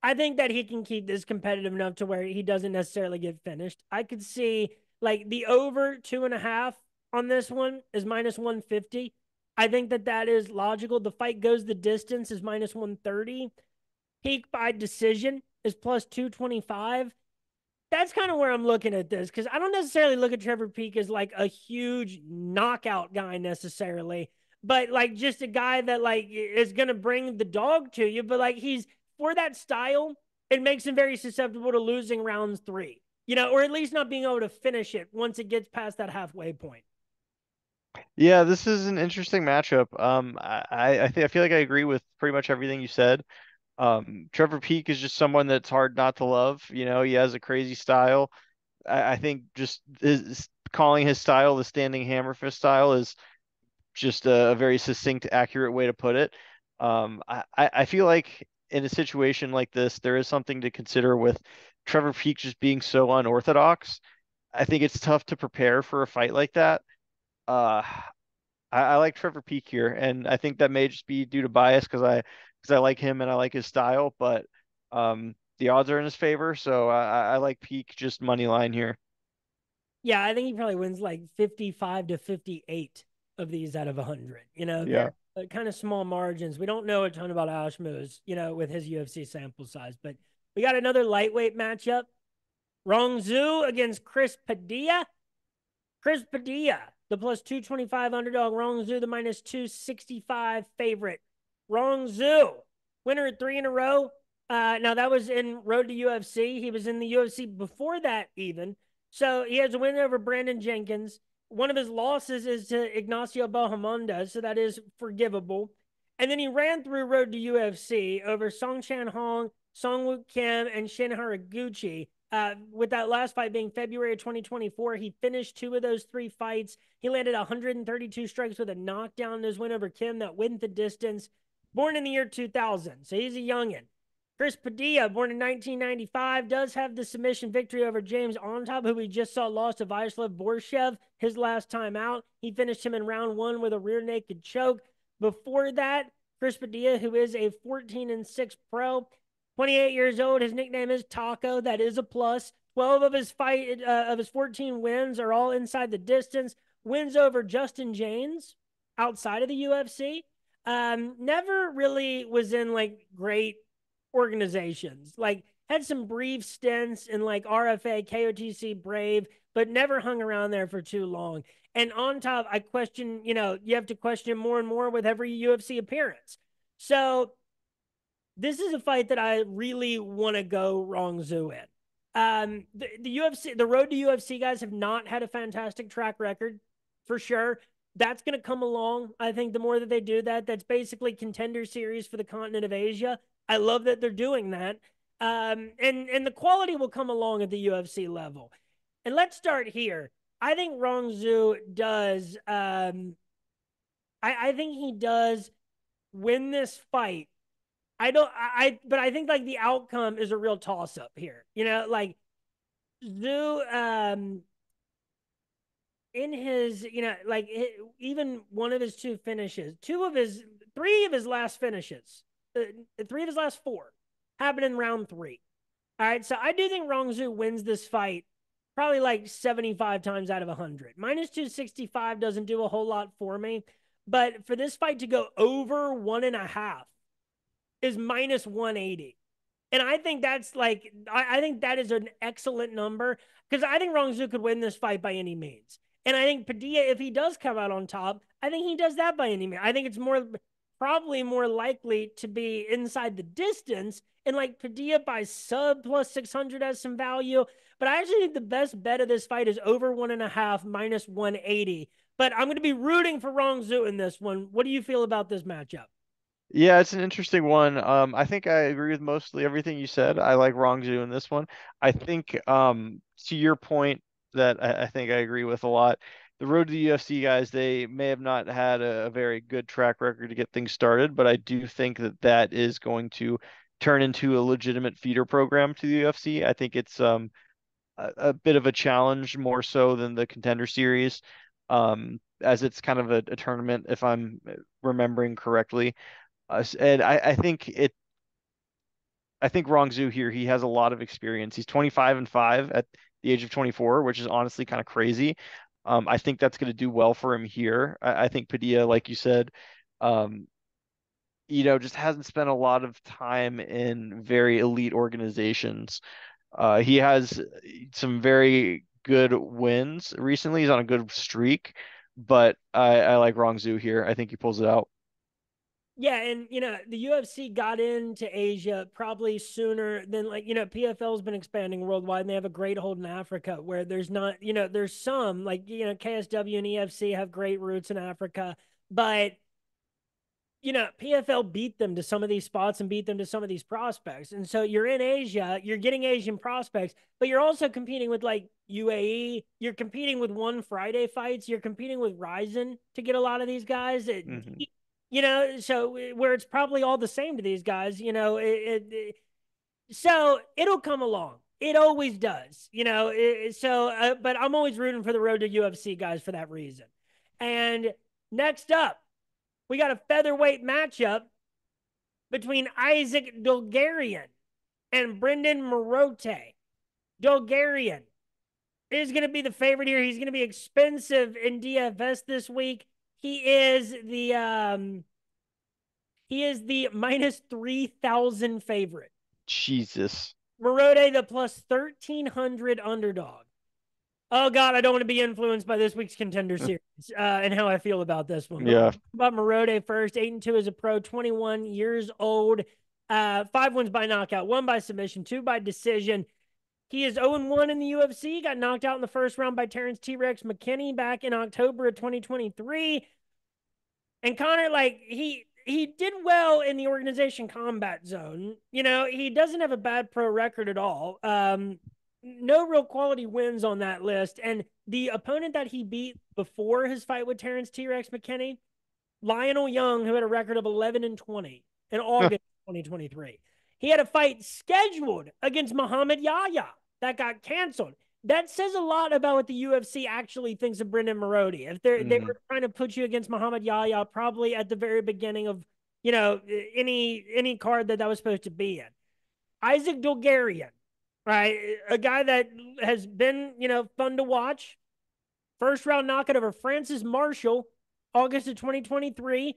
I think that he can keep this competitive enough to where he doesn't necessarily get finished. I could see like the over 2.5 on this one is minus 150. I think that is logical. The fight goes the distance is minus 130. Peak by decision is plus 225. That's kind of where I'm looking at this because I don't necessarily look at Trevor Peek as like a huge knockout guy necessarily, but like just a guy that like is gonna bring the dog to you. But like he's for that style, it makes him very susceptible to losing rounds 3, or at least not being able to finish it once it gets past that halfway point. Yeah, this is an interesting matchup. I feel like I agree with pretty much everything you said. Trevor Peek is just someone that's hard not to love. He has a crazy style. I think just calling his style the standing hammer fist style is just a very succinct, accurate way to put it. I feel like in a situation like this, there is something to consider with Trevor Peek just being so unorthodox. I think it's tough to prepare for a fight like that. Uh, I like Trevor Peek here, and I think that may just be due to bias because I like him and I like his style, but the odds are in his favor, so I like Peek just money line here. Yeah, I think he probably wins like 55 to 58 of these out of 100. Yeah. They're kind of small margins. We don't know a ton about Ashmouz, with his UFC sample size, but we got another lightweight matchup. Rong Zhu against Chris Padilla. Chris Padilla, the plus 225 underdog. Rong Zhu, the minus 265 favorite. Rong Zhu, winner 3 in a row. Now, that was in Road to UFC. He was in the UFC before that, even. So he has a win over Brandon Jenkins. One of his losses is to Ignacio Bahamondes, so that is forgivable. And then he ran through Road to UFC over Song Chan Hong, Song Woo Kim, and Shin Haraguchi. With that last fight being February of 2024, he finished 2 of those 3 fights. He landed 132 strikes with a knockdown in his win over Kim that went the distance. Born in the year 2000, so he's a youngin'. Chris Padilla, born in 1995, does have the submission victory over James Ontop, who we just saw lost to Vyacheslav Borshev his last time out. He finished him in round 1 with a rear naked choke. Before that, Chris Padilla, who is a 14-6 pro, 28 years old. His nickname is Taco. That is a plus. 12 of his 14 wins are all inside the distance. Wins over Justin James outside of the UFC. Never really was in like great organizations. Like had some brief stints in like RFA, KOTC, Brave, but never hung around there for too long. And on top, I question, you have to question more and more with every UFC appearance. So this is a fight that I really want to go Rong Zhu in. The UFC, the Road to UFC guys have not had a fantastic track record for sure. That's going to come along. I think the more that they do that, that's basically contender series for the continent of Asia. I love that they're doing that. And the quality will come along at the UFC level. And let's start here. I think Rong Zhu does. I think he does win this fight. But I think like the outcome is a real toss up here. Like Zhu, in his, like even one of his 2 finishes, 3 of his last finishes, 3 of his last 4 happened in round 3. All right. So I do think Rong Zhu wins this fight probably like 75 times out of 100. Minus 265 doesn't do a whole lot for me. But for this fight to go over 1.5 is minus 180. And I think that's like, I think that is an excellent number because I think Rong Zhu could win this fight by any means. And I think Padilla, if he does come out on top, I think he does that by any means. I think it's probably more likely to be inside the distance. And like Padilla by sub plus 600 has some value. But I actually think the best bet of this fight is over 1.5 minus 180. But I'm going to be rooting for Rong Zhu in this one. What do you feel about this matchup? Yeah, it's an interesting one. I think I agree with mostly everything you said. I like Rongju in this one. I think, to your point that I think I agree with a lot. The road to the UFC guys, they may have not had a very good track record to get things started, but I do think that that is going to turn into a legitimate feeder program to the UFC. I think it's a bit of a challenge more so than the Contender Series, as it's kind of a tournament, if I'm remembering correctly. And I think Rongzu here, he has a lot of experience. He's 25-5 at the age of 24, which is honestly kind of crazy. I think that's going to do well for him here. I think Padilla, like you said, um, just hasn't spent a lot of time in very elite organizations. He has some very good wins recently. He's on a good streak, but I like Rongzu here. I think he pulls it out. Yeah, and the UFC got into Asia probably sooner than like PFL's been expanding worldwide, and they have a great hold in Africa where there's not there's some like KSW and EFC have great roots in Africa, but PFL beat them to some of these spots and beat them to some of these prospects. And so you're in Asia, you're getting Asian prospects, but you're also competing with like UAE. You're competing with One Friday fights. You're competing with Ryzen to get a lot of these guys. Hmm. So where it's probably all the same to these guys, so it'll come along. It always does, but I'm always rooting for the road to UFC guys for that reason. And next up, we got a featherweight matchup between Isaac Dulgarian and Brendan Marote. Dulgarian is going to be the favorite here. He's going to be expensive in DFS this week. He is the minus 3,000 favorite. Jesus. Marote, the plus 1,300 underdog. Oh God, I don't want to be influenced by this week's contender series and how I feel about this one. But Yeah. about Marote first, 8-2 as a pro, 21 years old, 5 wins by knockout, 1 by submission, 2 by decision. He is 0-1 in the UFC. Got knocked out in the first round by Terrence T-Rex McKinney back in October of 2023. And Connor, like he did well in the organization combat zone. He doesn't have a bad pro record at all. No real quality wins on that list. And the opponent that he beat before his fight with Terrence T-Rex McKinney, Lionel Young, who had a record of 11-20 in August 2023. He had a fight scheduled against Muhammad Yahya that got canceled. That says a lot about what the UFC actually thinks of Brendan Marote. If they were trying to put you against Muhammad Yahya, probably at the very beginning of any card that was supposed to be in. Isaac Dulgarian, right? A guy that has been, fun to watch. First round knockout over Francis Marshall, August of 2023.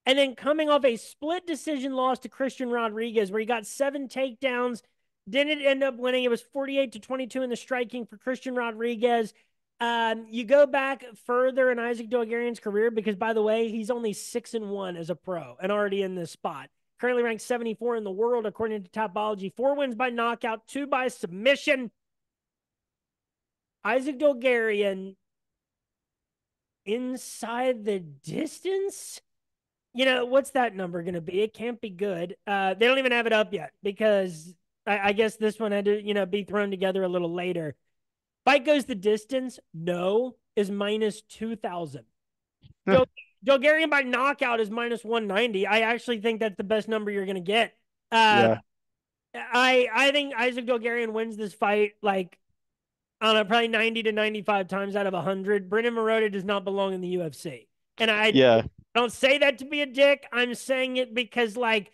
And then coming off a split decision loss to Christian Rodriguez, where he got 7 takedowns, didn't end up winning. It was 48-22 in the striking for Christian Rodriguez. You go back further in Isaac Dulgarian's career, because by the way, he's only 6-1 as a pro and already in this spot. Currently ranked 74 in the world, according to Topology. 4 wins by knockout, 2 by submission. Isaac Dulgarian inside the distance? What's that number going to be? It can't be good. They don't even have it up yet because I guess this one had to, be thrown together a little later. Fight goes the distance. No, is minus 2,000. Dulgarian by knockout is minus 190. I actually think that's the best number you're going to get. Yeah. I think Isaac Dulgarian wins this fight like, I don't know, probably 90 to 95 times out of 100. Brendan Marote does not belong in the UFC. And I don't say that to be a dick. I'm saying it because, like,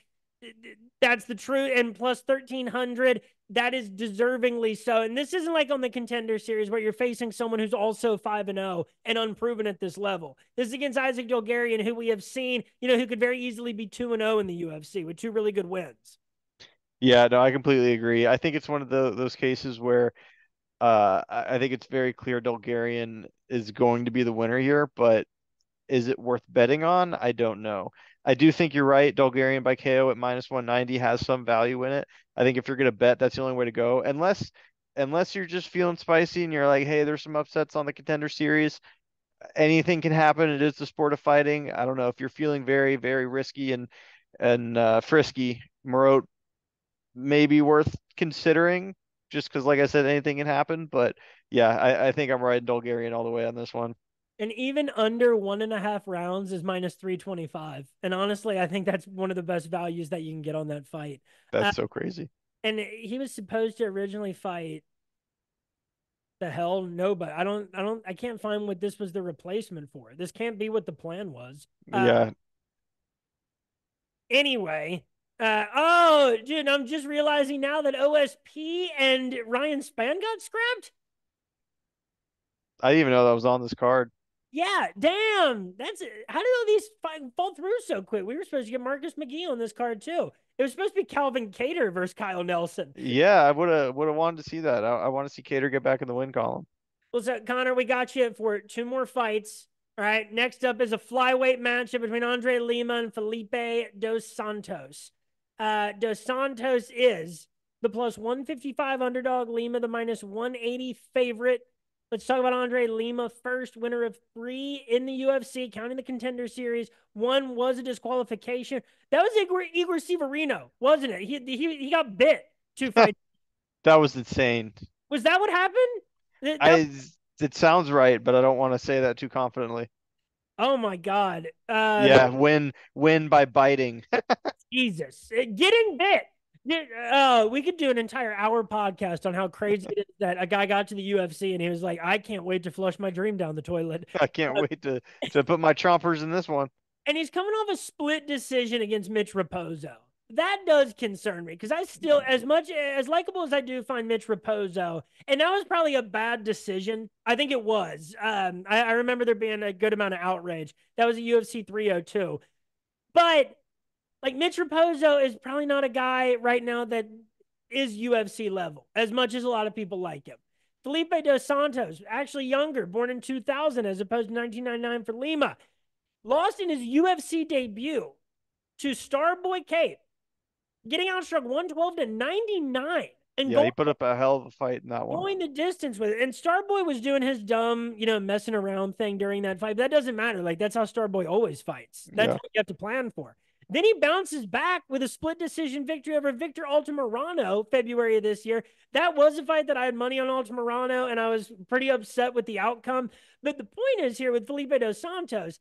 that's the truth. And plus 1,300, that is deservingly so. And this isn't like on the Contender Series where you're facing someone who's also 5-0 and unproven at this level. This is against Isaac Dulgarian, who we have seen, who could very easily be 2-0 in the UFC with 2 really good wins. Yeah, no, I completely agree. I think it's one of those cases where I think it's very clear Dulgarian is going to be the winner here, but is it worth betting on? I don't know. I do think you're right. Dulgarian by KO at minus 190 has some value in it. I think if you're going to bet, that's the only way to go. Unless you're just feeling spicy and you're like, hey, there's some upsets on the Contender Series. Anything can happen. It is the sport of fighting. I don't know if you're feeling very, very risky and frisky. Marote may be worth considering just because, like I said, anything can happen. But yeah, I think I'm riding Dulgarian all the way on this one. And even under 1.5 rounds is minus 325. And honestly, I think that's one of the best values that you can get on that fight. That's so crazy. And he was supposed to originally fight the hell nobody. I can't find what this was the replacement for. This can't be what the plan was. Yeah. Anyway, dude, I'm just realizing now that OSP and Ryan Spann got scrapped. I didn't even know that was on this card. Yeah, damn. That's it. How did all these fall through so quick? We were supposed to get Marcus McGhee on this card too. It was supposed to be Calvin Kattar versus Kyle Nelson. Yeah, I would have wanted to see that. I want to see Kattar get back in the win column. Well, so Connor, we got you for 2 more fights. All right. Next up is a flyweight matchup between Andre Lima and Felipe Dos Santos. Dos Santos is the plus 155 underdog. Lima the minus 180 favorite. Let's talk about Andre Lima first, winner of 3 in the UFC, counting the Contender Series. 1 was a disqualification. That was Igor Severino, wasn't it? He got bit 2 fights. That was insane. Was that what happened? I it sounds right, but I don't want to say that too confidently. Oh my God. Yeah, win by biting. Jesus. Getting bit. We could do an entire hour podcast on how crazy it is that a guy got to the UFC and he was like, I can't wait to flush my dream down the toilet. I can't wait to put my chompers in this one. And he's coming off a split decision against Mitch Raposo. That does concern me because I still, as much as likable as I do find Mitch Raposo, and that was probably a bad decision. I think it was. I remember there being a good amount of outrage. That was a UFC 302. But like Mitch Raposo is probably not a guy right now that is UFC level as much as a lot of people like him. Felipe Dos Santos, actually younger, born in 2000 as opposed to 1999 for Lima, lost in his UFC debut to Starboy Cape, getting outstruck 112-99 and Yeah, he put up a hell of a fight in that one. going the distance with it. And Starboy was doing his dumb, messing around thing during that fight. But that doesn't matter. Like, that's how Starboy always fights. That's what you have to plan for. Then he bounces back with a split decision victory over Victor Altamirano February of this year. That was a fight that I had money on Altamirano, and I was pretty upset with the outcome. But the point is here with Felipe Dos Santos,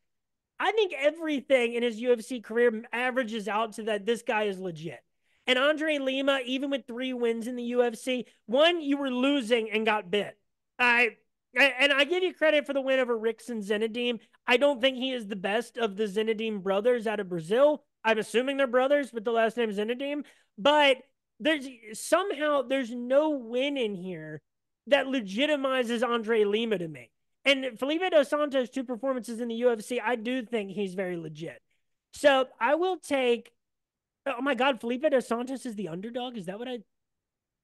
I think everything in his UFC career averages out to that this guy is legit. And Andre Lima, even with 3 wins in the UFC, 1, you were losing and got bit. I give you credit for the win over Rickson Zinedine. I don't think he is the best of the Zinedine brothers out of Brazil. I'm assuming they're brothers, but the last name is Zinedine. But there's no win in here that legitimizes Andre Lima to me. And Felipe Dos Santos, 2 performances in the UFC, I do think he's very legit. So I will take. Oh my God, Felipe Dos Santos is the underdog. Is that what I?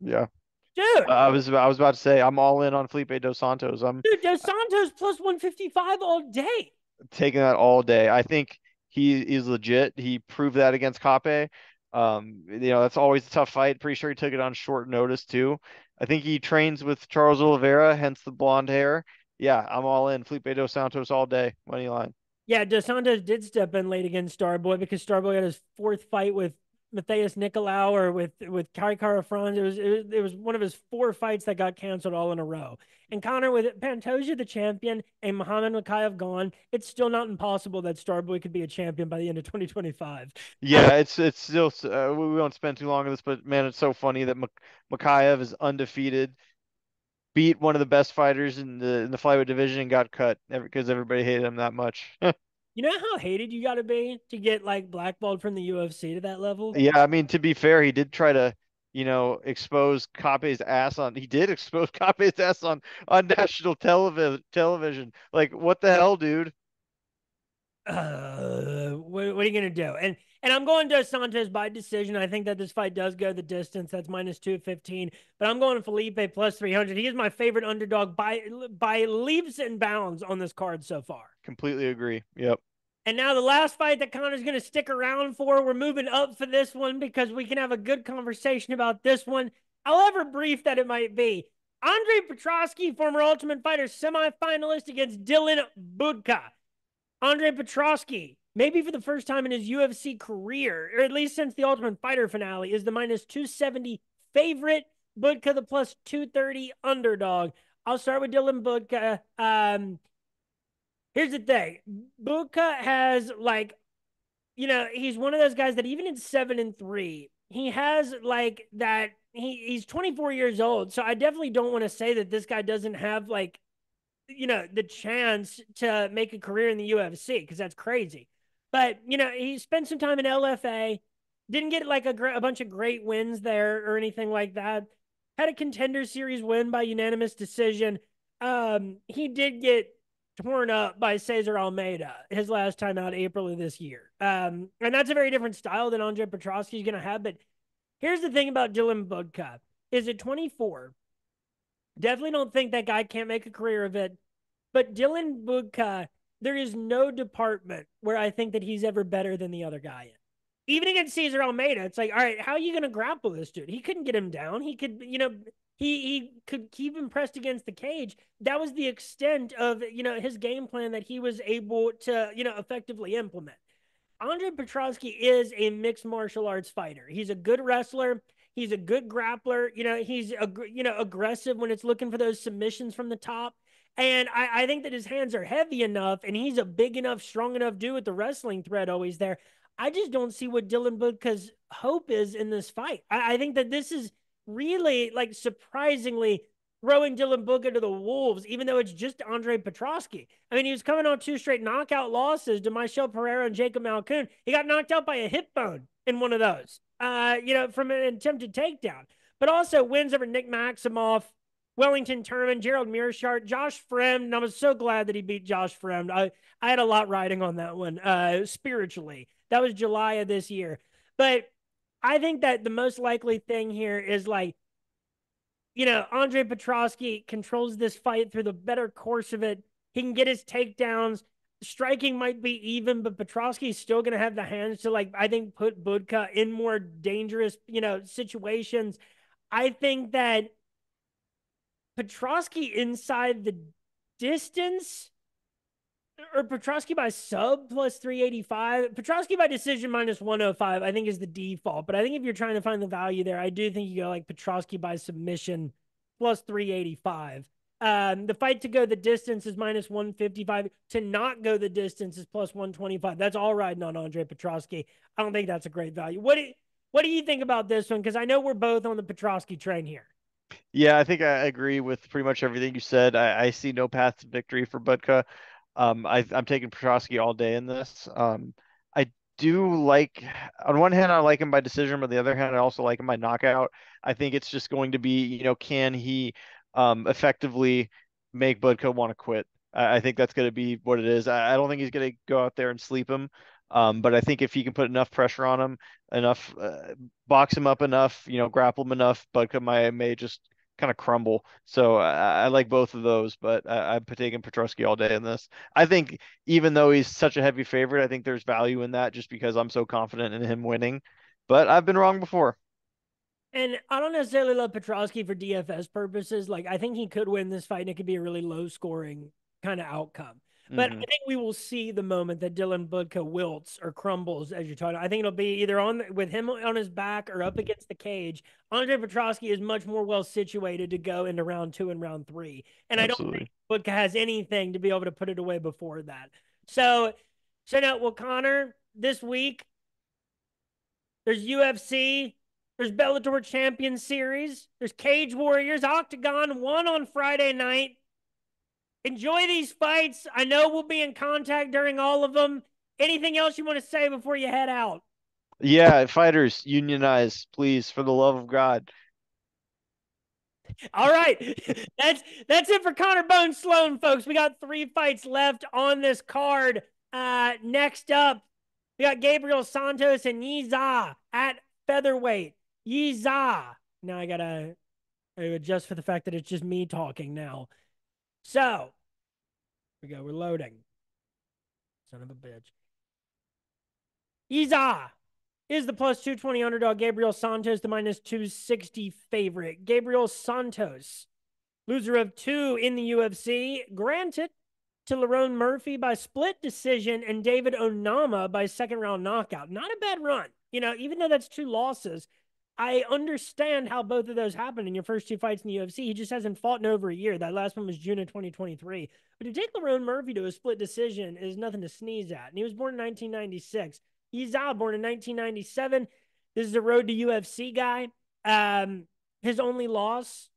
Yeah. Dude, I was about to say I'm all in on Felipe Dos Santos. I'm Dos Santos plus 155 all day. taking that all day. I think he is legit. He proved that against Cape. That's always a tough fight. Pretty sure he took it on short notice too. I think he trains with Charles Oliveira, hence the blonde hair. Yeah, I'm all in. Felipe Dos Santos all day. Money line. Yeah, Dos Santos did step in late against Starboy because Starboy had his 4th fight with Matheus Nicolau or with Kai Kara-France. It was one of his 4 fights that got canceled all in a row. And Connor, with Pantoja the champion and Muhammad Mokaev gone, it's still not impossible that Starboy could be a champion by the end of 2025. Yeah, it's still we won't spend too long on this, but man, it's so funny that Mokaev is undefeated, beat one of the best fighters in the flyweight division and got cut because everybody hated him that much. You know how hated you got to be to get like blackballed from the UFC to that level? Yeah, I mean, to be fair, he did try to, expose Cape's ass on. He did expose Cape's ass on national television. Like, what the hell, dude? What are you gonna do? And I'm going Dos Santos by decision. I think that this fight does go the distance. That's minus 215. But I'm going Felipe plus 300. He is my favorite underdog by leaps and bounds on this card so far. Completely agree. Yep. And now the last fight that Connor's going to stick around for, we're moving up for this one because we can have a good conversation about this one, however brief that it might be. Andre Petroski, former Ultimate Fighter semifinalist against Dylan Budka. Andre Petroski, maybe for the first time in his UFC career, or at least since the Ultimate Fighter finale, is the minus 270 favorite. Budka, the plus 230 underdog. I'll start with Dylan Budka. Here's the thing. Budka has he's one of those guys that even in 7-3, he has like that. He's 24 years old. So I definitely don't want to say that this guy doesn't have the chance to make a career in the UFC because that's crazy. But, he spent some time in LFA, didn't get like a bunch of great wins there or anything like that. Had a Contender Series win by unanimous decision. He did get torn up by Cesar Almeida his last time out April of this year. And that's a very different style than Andre Petroski is going to have. But here's the thing about Dylan Budka. Is at 24, definitely don't think that guy can't make a career of it. But Dylan Budka, there is no department where I think that he's ever better than the other guy in. even against Cesar Almeida, it's like, all right, how are you going to grapple this dude? He couldn't get him down. He could, he could keep him pressed against the cage. That was the extent of, his game plan that he was able to, effectively implement. Andre Petrosky is a mixed martial arts fighter. He's a good wrestler. He's a good grappler. He's aggressive when it's looking for those submissions from the top. And I think that his hands are heavy enough, and he's a big enough, strong enough dude with the wrestling thread always there. I just don't see what Dylan Butka's hope is in this fight. I think that this is really like surprisingly throwing Dylan Booker to the wolves, even though it's just Andre Petrosky. I mean, he was coming on 2 straight knockout losses to Michel Pereira and Jacob Malkoun. He got knocked out by a hip bone in one of those, from an attempted takedown. But also wins over Nick Maximoff, Wellington Turman, Gerald Mearshart, Josh Fremd. And I was so glad that he beat Josh Fremd. I had a lot riding on that one spiritually. That was July of this year. But I think that the most likely thing here is like, Andre Petrosky controls this fight through the better course of it. He can get his takedowns. Striking might be even, but Petrosky's still going to have the hands to, like, I think, put Budka in more dangerous, situations. I think that Petrosky inside the distance or Petrosky by sub plus 385. Petrosky by decision minus 105, I think, is the default. But I think if you're trying to find the value there, I do think you go like Petrosky by submission plus 385. The fight to go the distance is minus 155. To not go the distance is plus 125. That's all riding on Andre Petrosky. I don't think that's a great value. What do you think about this one? Because I know we're both on the Petrosky train here. Yeah, I think I agree with pretty much everything you said. I see no path to victory for Budka. I'm taking Petrosky all day in this. I do like, on one hand, I like him by decision, but on the other hand, I also like him by knockout. I think it's just going to be, can he effectively make Budka want to quit? I think that's going to be what it is. I don't think he's going to go out there and sleep him. But I think if he can put enough pressure on him, enough, box him up enough, grapple him enough, Budka may just kind of crumble. So I like both of those, but I'm taking Petrosky all day in this. I think even though he's such a heavy favorite, I think there's value in that just because I'm so confident in him winning. But I've been wrong before. And I don't necessarily love Petrosky for DFS purposes. Like, I think he could win this fight and it could be a really low scoring kind of outcome. But I Hmm. think we will see the moment that Dylan Budka wilts or crumbles, as you're talking. I think it'll be either on with him on his back or up against the cage. Andre Petrosky is much more well situated to go into round 2 and round 3. And I don't think Absolutely. Budka has anything to be able to put it away before that. So now, well, Connor, this week, there's UFC. There's Bellator Champion Series. There's Cage Warriors. Octagon 1 on Friday night. Enjoy these fights. I know we'll be in contact during all of them. Anything else you want to say before you head out? Yeah, fighters, unionize, please, for the love of God. All right. That's it for Connor Bone Slone, folks. We got 3 fights left on this card. Next up, we got Gabriel Santos and Yiza at featherweight. Yiza. Now I gotta adjust for the fact that it's just me talking now. So we go. We're loading. Son of a bitch. Yiza is the plus 220 underdog. Gabriel Santos, the minus 260 favorite. Gabriel Santos, loser of 2 in the UFC, granted to Lerone Murphy by split decision and David Onama by second round knockout. Not a bad run. Even though that's 2 losses, I understand how both of those happened in your first 2 fights in the UFC. He just hasn't fought in over a year. That last one was June of 2023. But to take Lerone Murphy to a split decision is nothing to sneeze at. And he was born in 1996. Yiza, born in 1997. This is a road to UFC guy. His only loss,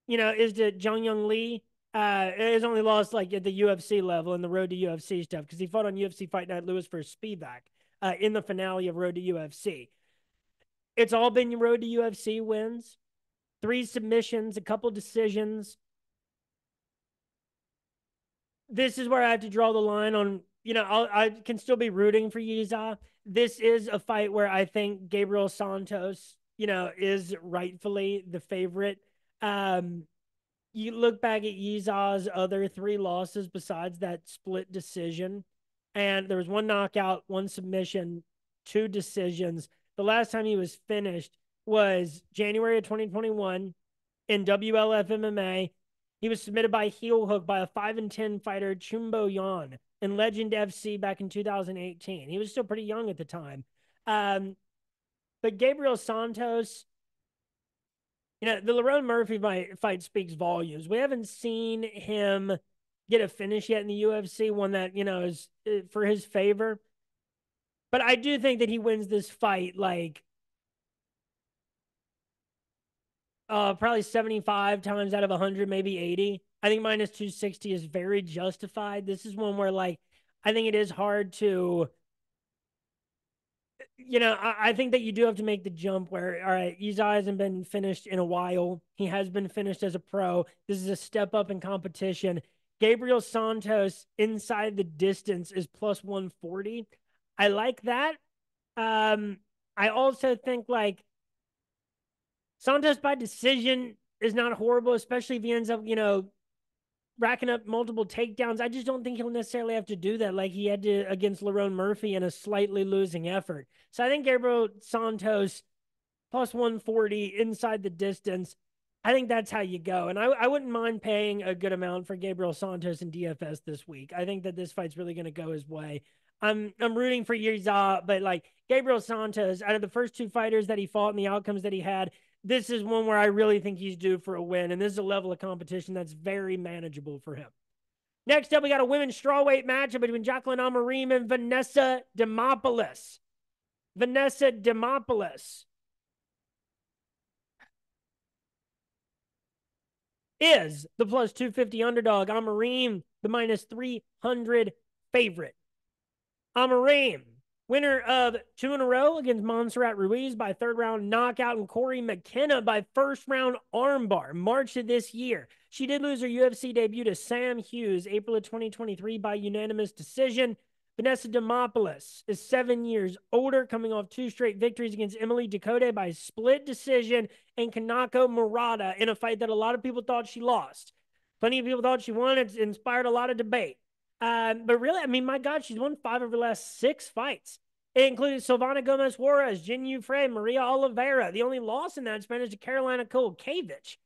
is to Jung Young Lee. His only loss, like at the UFC level and the road to UFC stuff, because he fought on UFC Fight Night Lewis for Spivak in the finale of Road to UFC. It's all been road to UFC wins, 3 submissions, a couple decisions. This is where I have to draw the line on, I can still be rooting for Yiza. This is a fight where I think Gabriel Santos, is rightfully the favorite. You look back at Yiza's other 3 losses besides that split decision, and there was 1 knockout, 1 submission. 2 decisions. The last time he was finished was January of 2021 in WLF MMA. He was submitted by heel hook by a 5-10 fighter, Chumbo Yan, in Legend FC back in 2018. He was still pretty young at the time. But Gabriel Santos, the Lerone Murphy fight speaks volumes. We haven't seen him get a finish yet in the UFC, one that, is for his favor. But I do think that he wins this fight like probably 75 times out of 100, maybe 80. I think minus 260 is very justified. This is one where, like, I think it is hard to, I think that you do have to make the jump where, all right, Izai hasn't been finished in a while. He has been finished as a pro. This is a step up in competition. Gabriel Santos inside the distance is plus 140. I like that. I also think, like, Santos by decision is not horrible, especially if he ends up, racking up multiple takedowns. I just don't think he'll necessarily have to do that like he had to against Lerone Murphy in a slightly losing effort. So I think Gabriel Santos plus 140 inside the distance. I think that's how you go. And I wouldn't mind paying a good amount for Gabriel Santos in DFS this week. I think that this fight's really going to go his way. I'm rooting for Yiza, but like Gabriel Santos, out of the first 2 fighters that he fought and the outcomes that he had, this is one where I really think he's due for a win. And this is a level of competition that's very manageable for him. Next up, we got a women's strawweight matchup between Jacqueline Amarim and Vanessa Demopoulos. Vanessa Demopoulos is the plus 250 underdog. Amarim, the minus 300 favorite. Amarim, winner of 2 in a row against Montserrat Ruiz by 3rd round knockout, and Corey McKenna by 1st round armbar, March of this year. She did lose her UFC debut to Sam Hughes, April of 2023 by unanimous decision. Vanessa Demopoulos is 7 years older, coming off 2 straight victories against Emily Ducote by split decision and Kanako Murata in a fight that a lot of people thought she lost. Plenty of people thought she won. It's inspired a lot of debate. But really, I mean, my God, she's won 5 of her last 6 fights. It included Silvana Gomez Juarez, Jin Yu Frey, Maria Oliveira. The only loss in that span is to Carolina Kolkevich.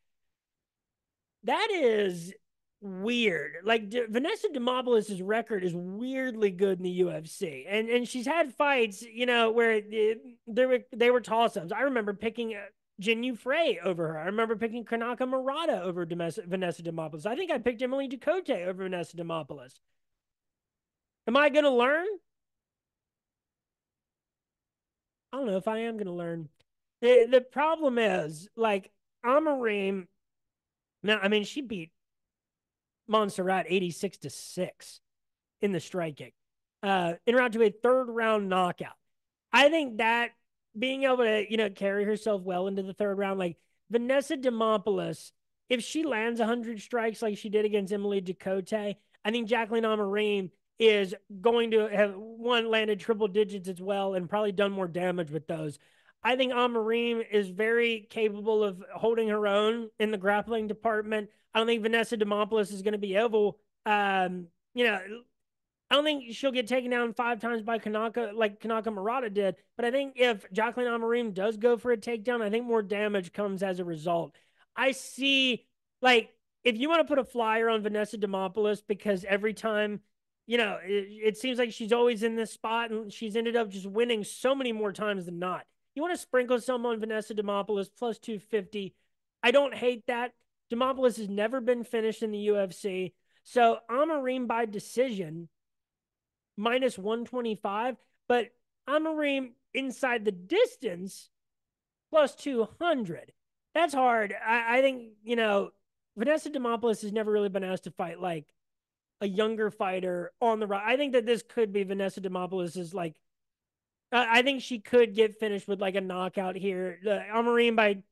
That is weird. Like, Vanessa Demopoulos' record is weirdly good in the UFC. And she's had fights, where they were toss-ups. I remember picking Jin Yu Frey over her. I remember picking Kanaka Murata over Vanessa Demopoulos. I think I picked Emily Ducote over Vanessa Demopoulos. Am I going to learn? I don't know if I am going to learn. The problem is, like, Amarim, now, I mean, she beat Montserrat 86-6 in the striking, en route to a 3rd round knockout. I think that being able to, carry herself well into the 3rd round, like Vanessa Demopoulos, if she lands 100 strikes like she did against Emily Ducote, I think Jacqueline Amarim is going to have, one, landed triple digits as well and probably done more damage with those. I think Amarim is very capable of holding her own in the grappling department. I don't think Vanessa Demopoulos is going to be able, I don't think she'll get taken down 5 times by Kanaka like Kanaka Murata did. But I think if Jacqueline Amarim does go for a takedown, I think more damage comes as a result. I see, like, if you want to put a flyer on Vanessa Demopoulos, because every time, it seems like she's always in this spot and she's ended up just winning so many more times than not. You want to sprinkle some on Vanessa Demopoulos plus 250. I don't hate that. Demopoulos has never been finished in the UFC. So Amarim by decision, minus 125. But Amarim inside the distance, plus 200. That's hard. I think, Vanessa Demopoulos has never really been asked to fight like a younger fighter on the right. I think that this could be Vanessa Demopoulos' like, I think she could get finished with like a knockout here. Amarim by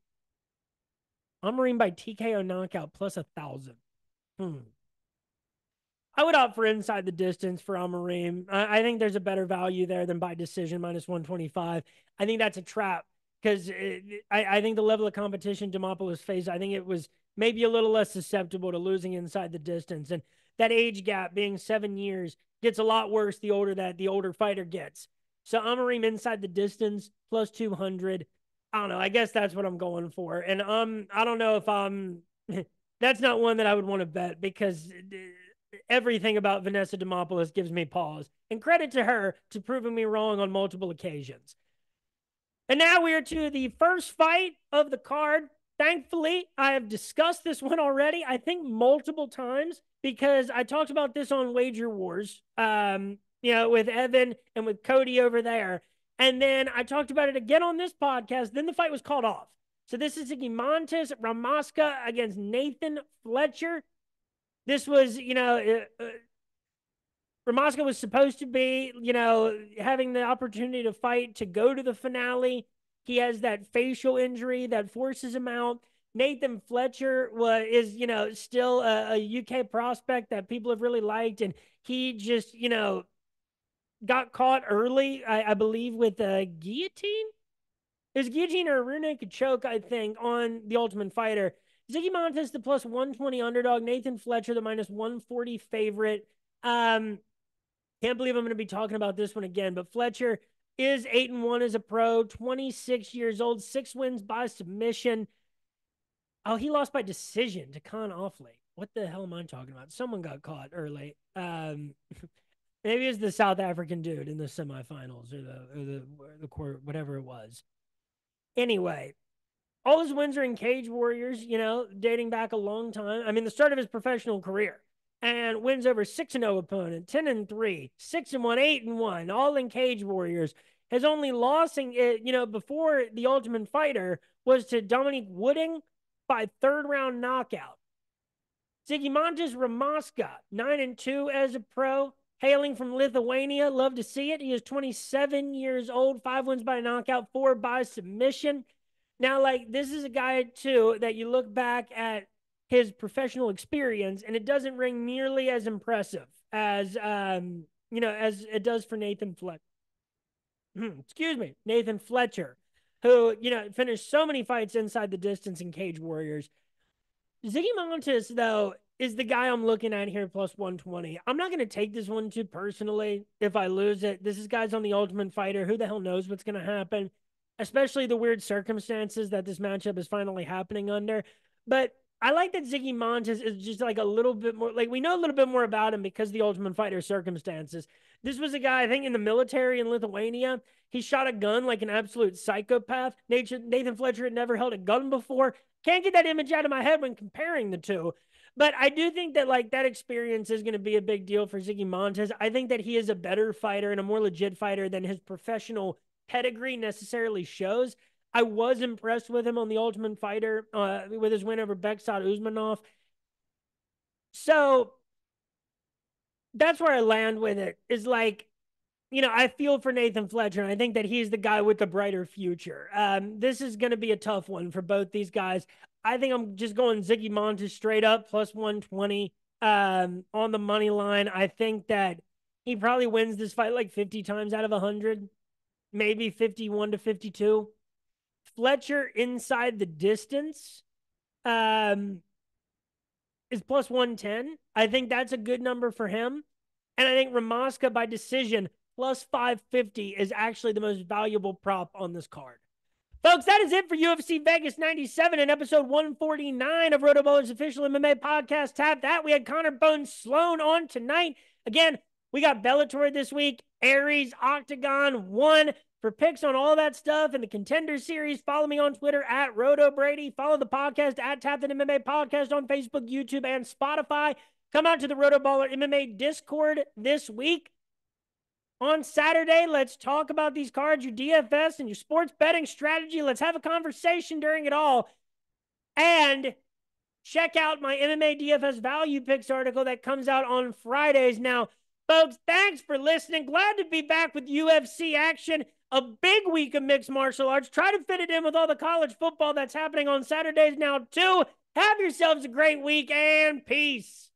TKO knockout plus 1,000. I would opt for inside the distance for Amarim. I think there's a better value there than by decision minus 125. I think that's a trap because I think the level of competition Demopoulos faced, I think it was maybe a little less susceptible to losing inside the distance. And that age gap being 7 years gets a lot worse the older fighter gets. So Amarim inside the distance, plus 200. I don't know. I guess that's what I'm going for. And I don't know if I'm that's not one that I would want to bet because everything about Vanessa Demopoulos gives me pause. And credit to her to proving me wrong on multiple occasions. And now we are to the first fight of the card. Thankfully, I have discussed this one already, I think multiple times, because I talked about this on Wager Wars, with Evan and with Cody over there. And then I talked about it again on this podcast. Then the fight was called off. So this is Montes Ramaska against Nathan Fletcher. This was, Ramaska was supposed to be, having the opportunity to fight to go to the finale. He has that facial injury that forces him out. Nathan Fletcher is, still a UK prospect that people have really liked. And he just, got caught early, I believe, with a guillotine. It was guillotine or a rear naked choke, I think, on the Ultimate Fighter. Ziggy Montes, the plus 120 underdog. Nathan Fletcher, the minus 140 favorite. Can't believe I'm going to be talking about this one again, but Fletcher is 8-1 as a pro, 26 years old, 6 wins by submission. Oh, he lost by decision to Con Offley. What the hell am I talking about? Someone got caught early. Maybe it's the South African dude in the semifinals or the court, whatever it was. Anyway, all his wins are in Cage Warriors, dating back a long time. I mean, the start of his professional career. And wins over 6-0 opponent, 10-3, 6-1, 8-1, all in Cage Warriors. His only loss, before the Ultimate Fighter was to Dominique Wooding by third round knockout. Ziggy Montes Ramaska, 9-2 as a pro, hailing from Lithuania. Love to see it. He is 27 years old, 5 wins by knockout, 4 by submission. Now, this is a guy, too, that you look back at his professional experience, and it doesn't ring nearly as impressive as, as it does for Nathan Fletcher. Nathan Fletcher, who, finished so many fights inside the distance in Cage Warriors. Ziggy Montes, though, is the guy I'm looking at here plus 120. I'm not going to take this one too personally if I lose it. This is guys on the Ultimate Fighter. Who the hell knows what's going to happen, especially the weird circumstances that this matchup is finally happening under. But I like that Ziggy Montes is just a little bit more, we know a little bit more about him because of the Ultimate Fighter circumstances. This was a guy, I think, in the military in Lithuania. He shot a gun like an absolute psychopath. Nathan Fletcher had never held a gun before. Can't get that image out of my head when comparing the two. But I do think that that experience is going to be a big deal for Ziggy Montes. I think that he is a better fighter and a more legit fighter than his professional pedigree necessarily shows. I was impressed with him on the Ultimate Fighter with his win over Beksad Usmanov. So that's where I land with it. Is I feel for Nathan Fletcher, and I think that he's the guy with the brighter future. This is going to be a tough one for both these guys. I think I'm just going Ziggy Montes straight up, plus 120 on the money line. I think that he probably wins this fight 50 times out of 100, maybe 51 to 52. Fletcher inside the distance is plus 110. I think that's a good number for him. And I think Ramaska by decision plus 550 is actually the most valuable prop on this card. Folks, that is it for UFC Vegas 97 and episode 149 of RotoBallers official MMA podcast. Tap that. We had Connor Bones Slone on tonight. Again, we got Bellator this week, Aries, Octagon, 1. For picks on all that stuff in the Contender Series, follow me on Twitter at RotoBrady. Follow the podcast at Tap That MMA Podcast on Facebook, YouTube, and Spotify. Come out to the RotoBaller MMA Discord this week. On Saturday, let's talk about these cards, your DFS and your sports betting strategy. Let's have a conversation during it all. And check out my MMA DFS value picks article that comes out on Fridays. Now, folks, thanks for listening. Glad to be back with UFC action. A big week of mixed martial arts. Try to fit it in with all the college football that's happening on Saturdays now, too. Have yourselves a great week and peace.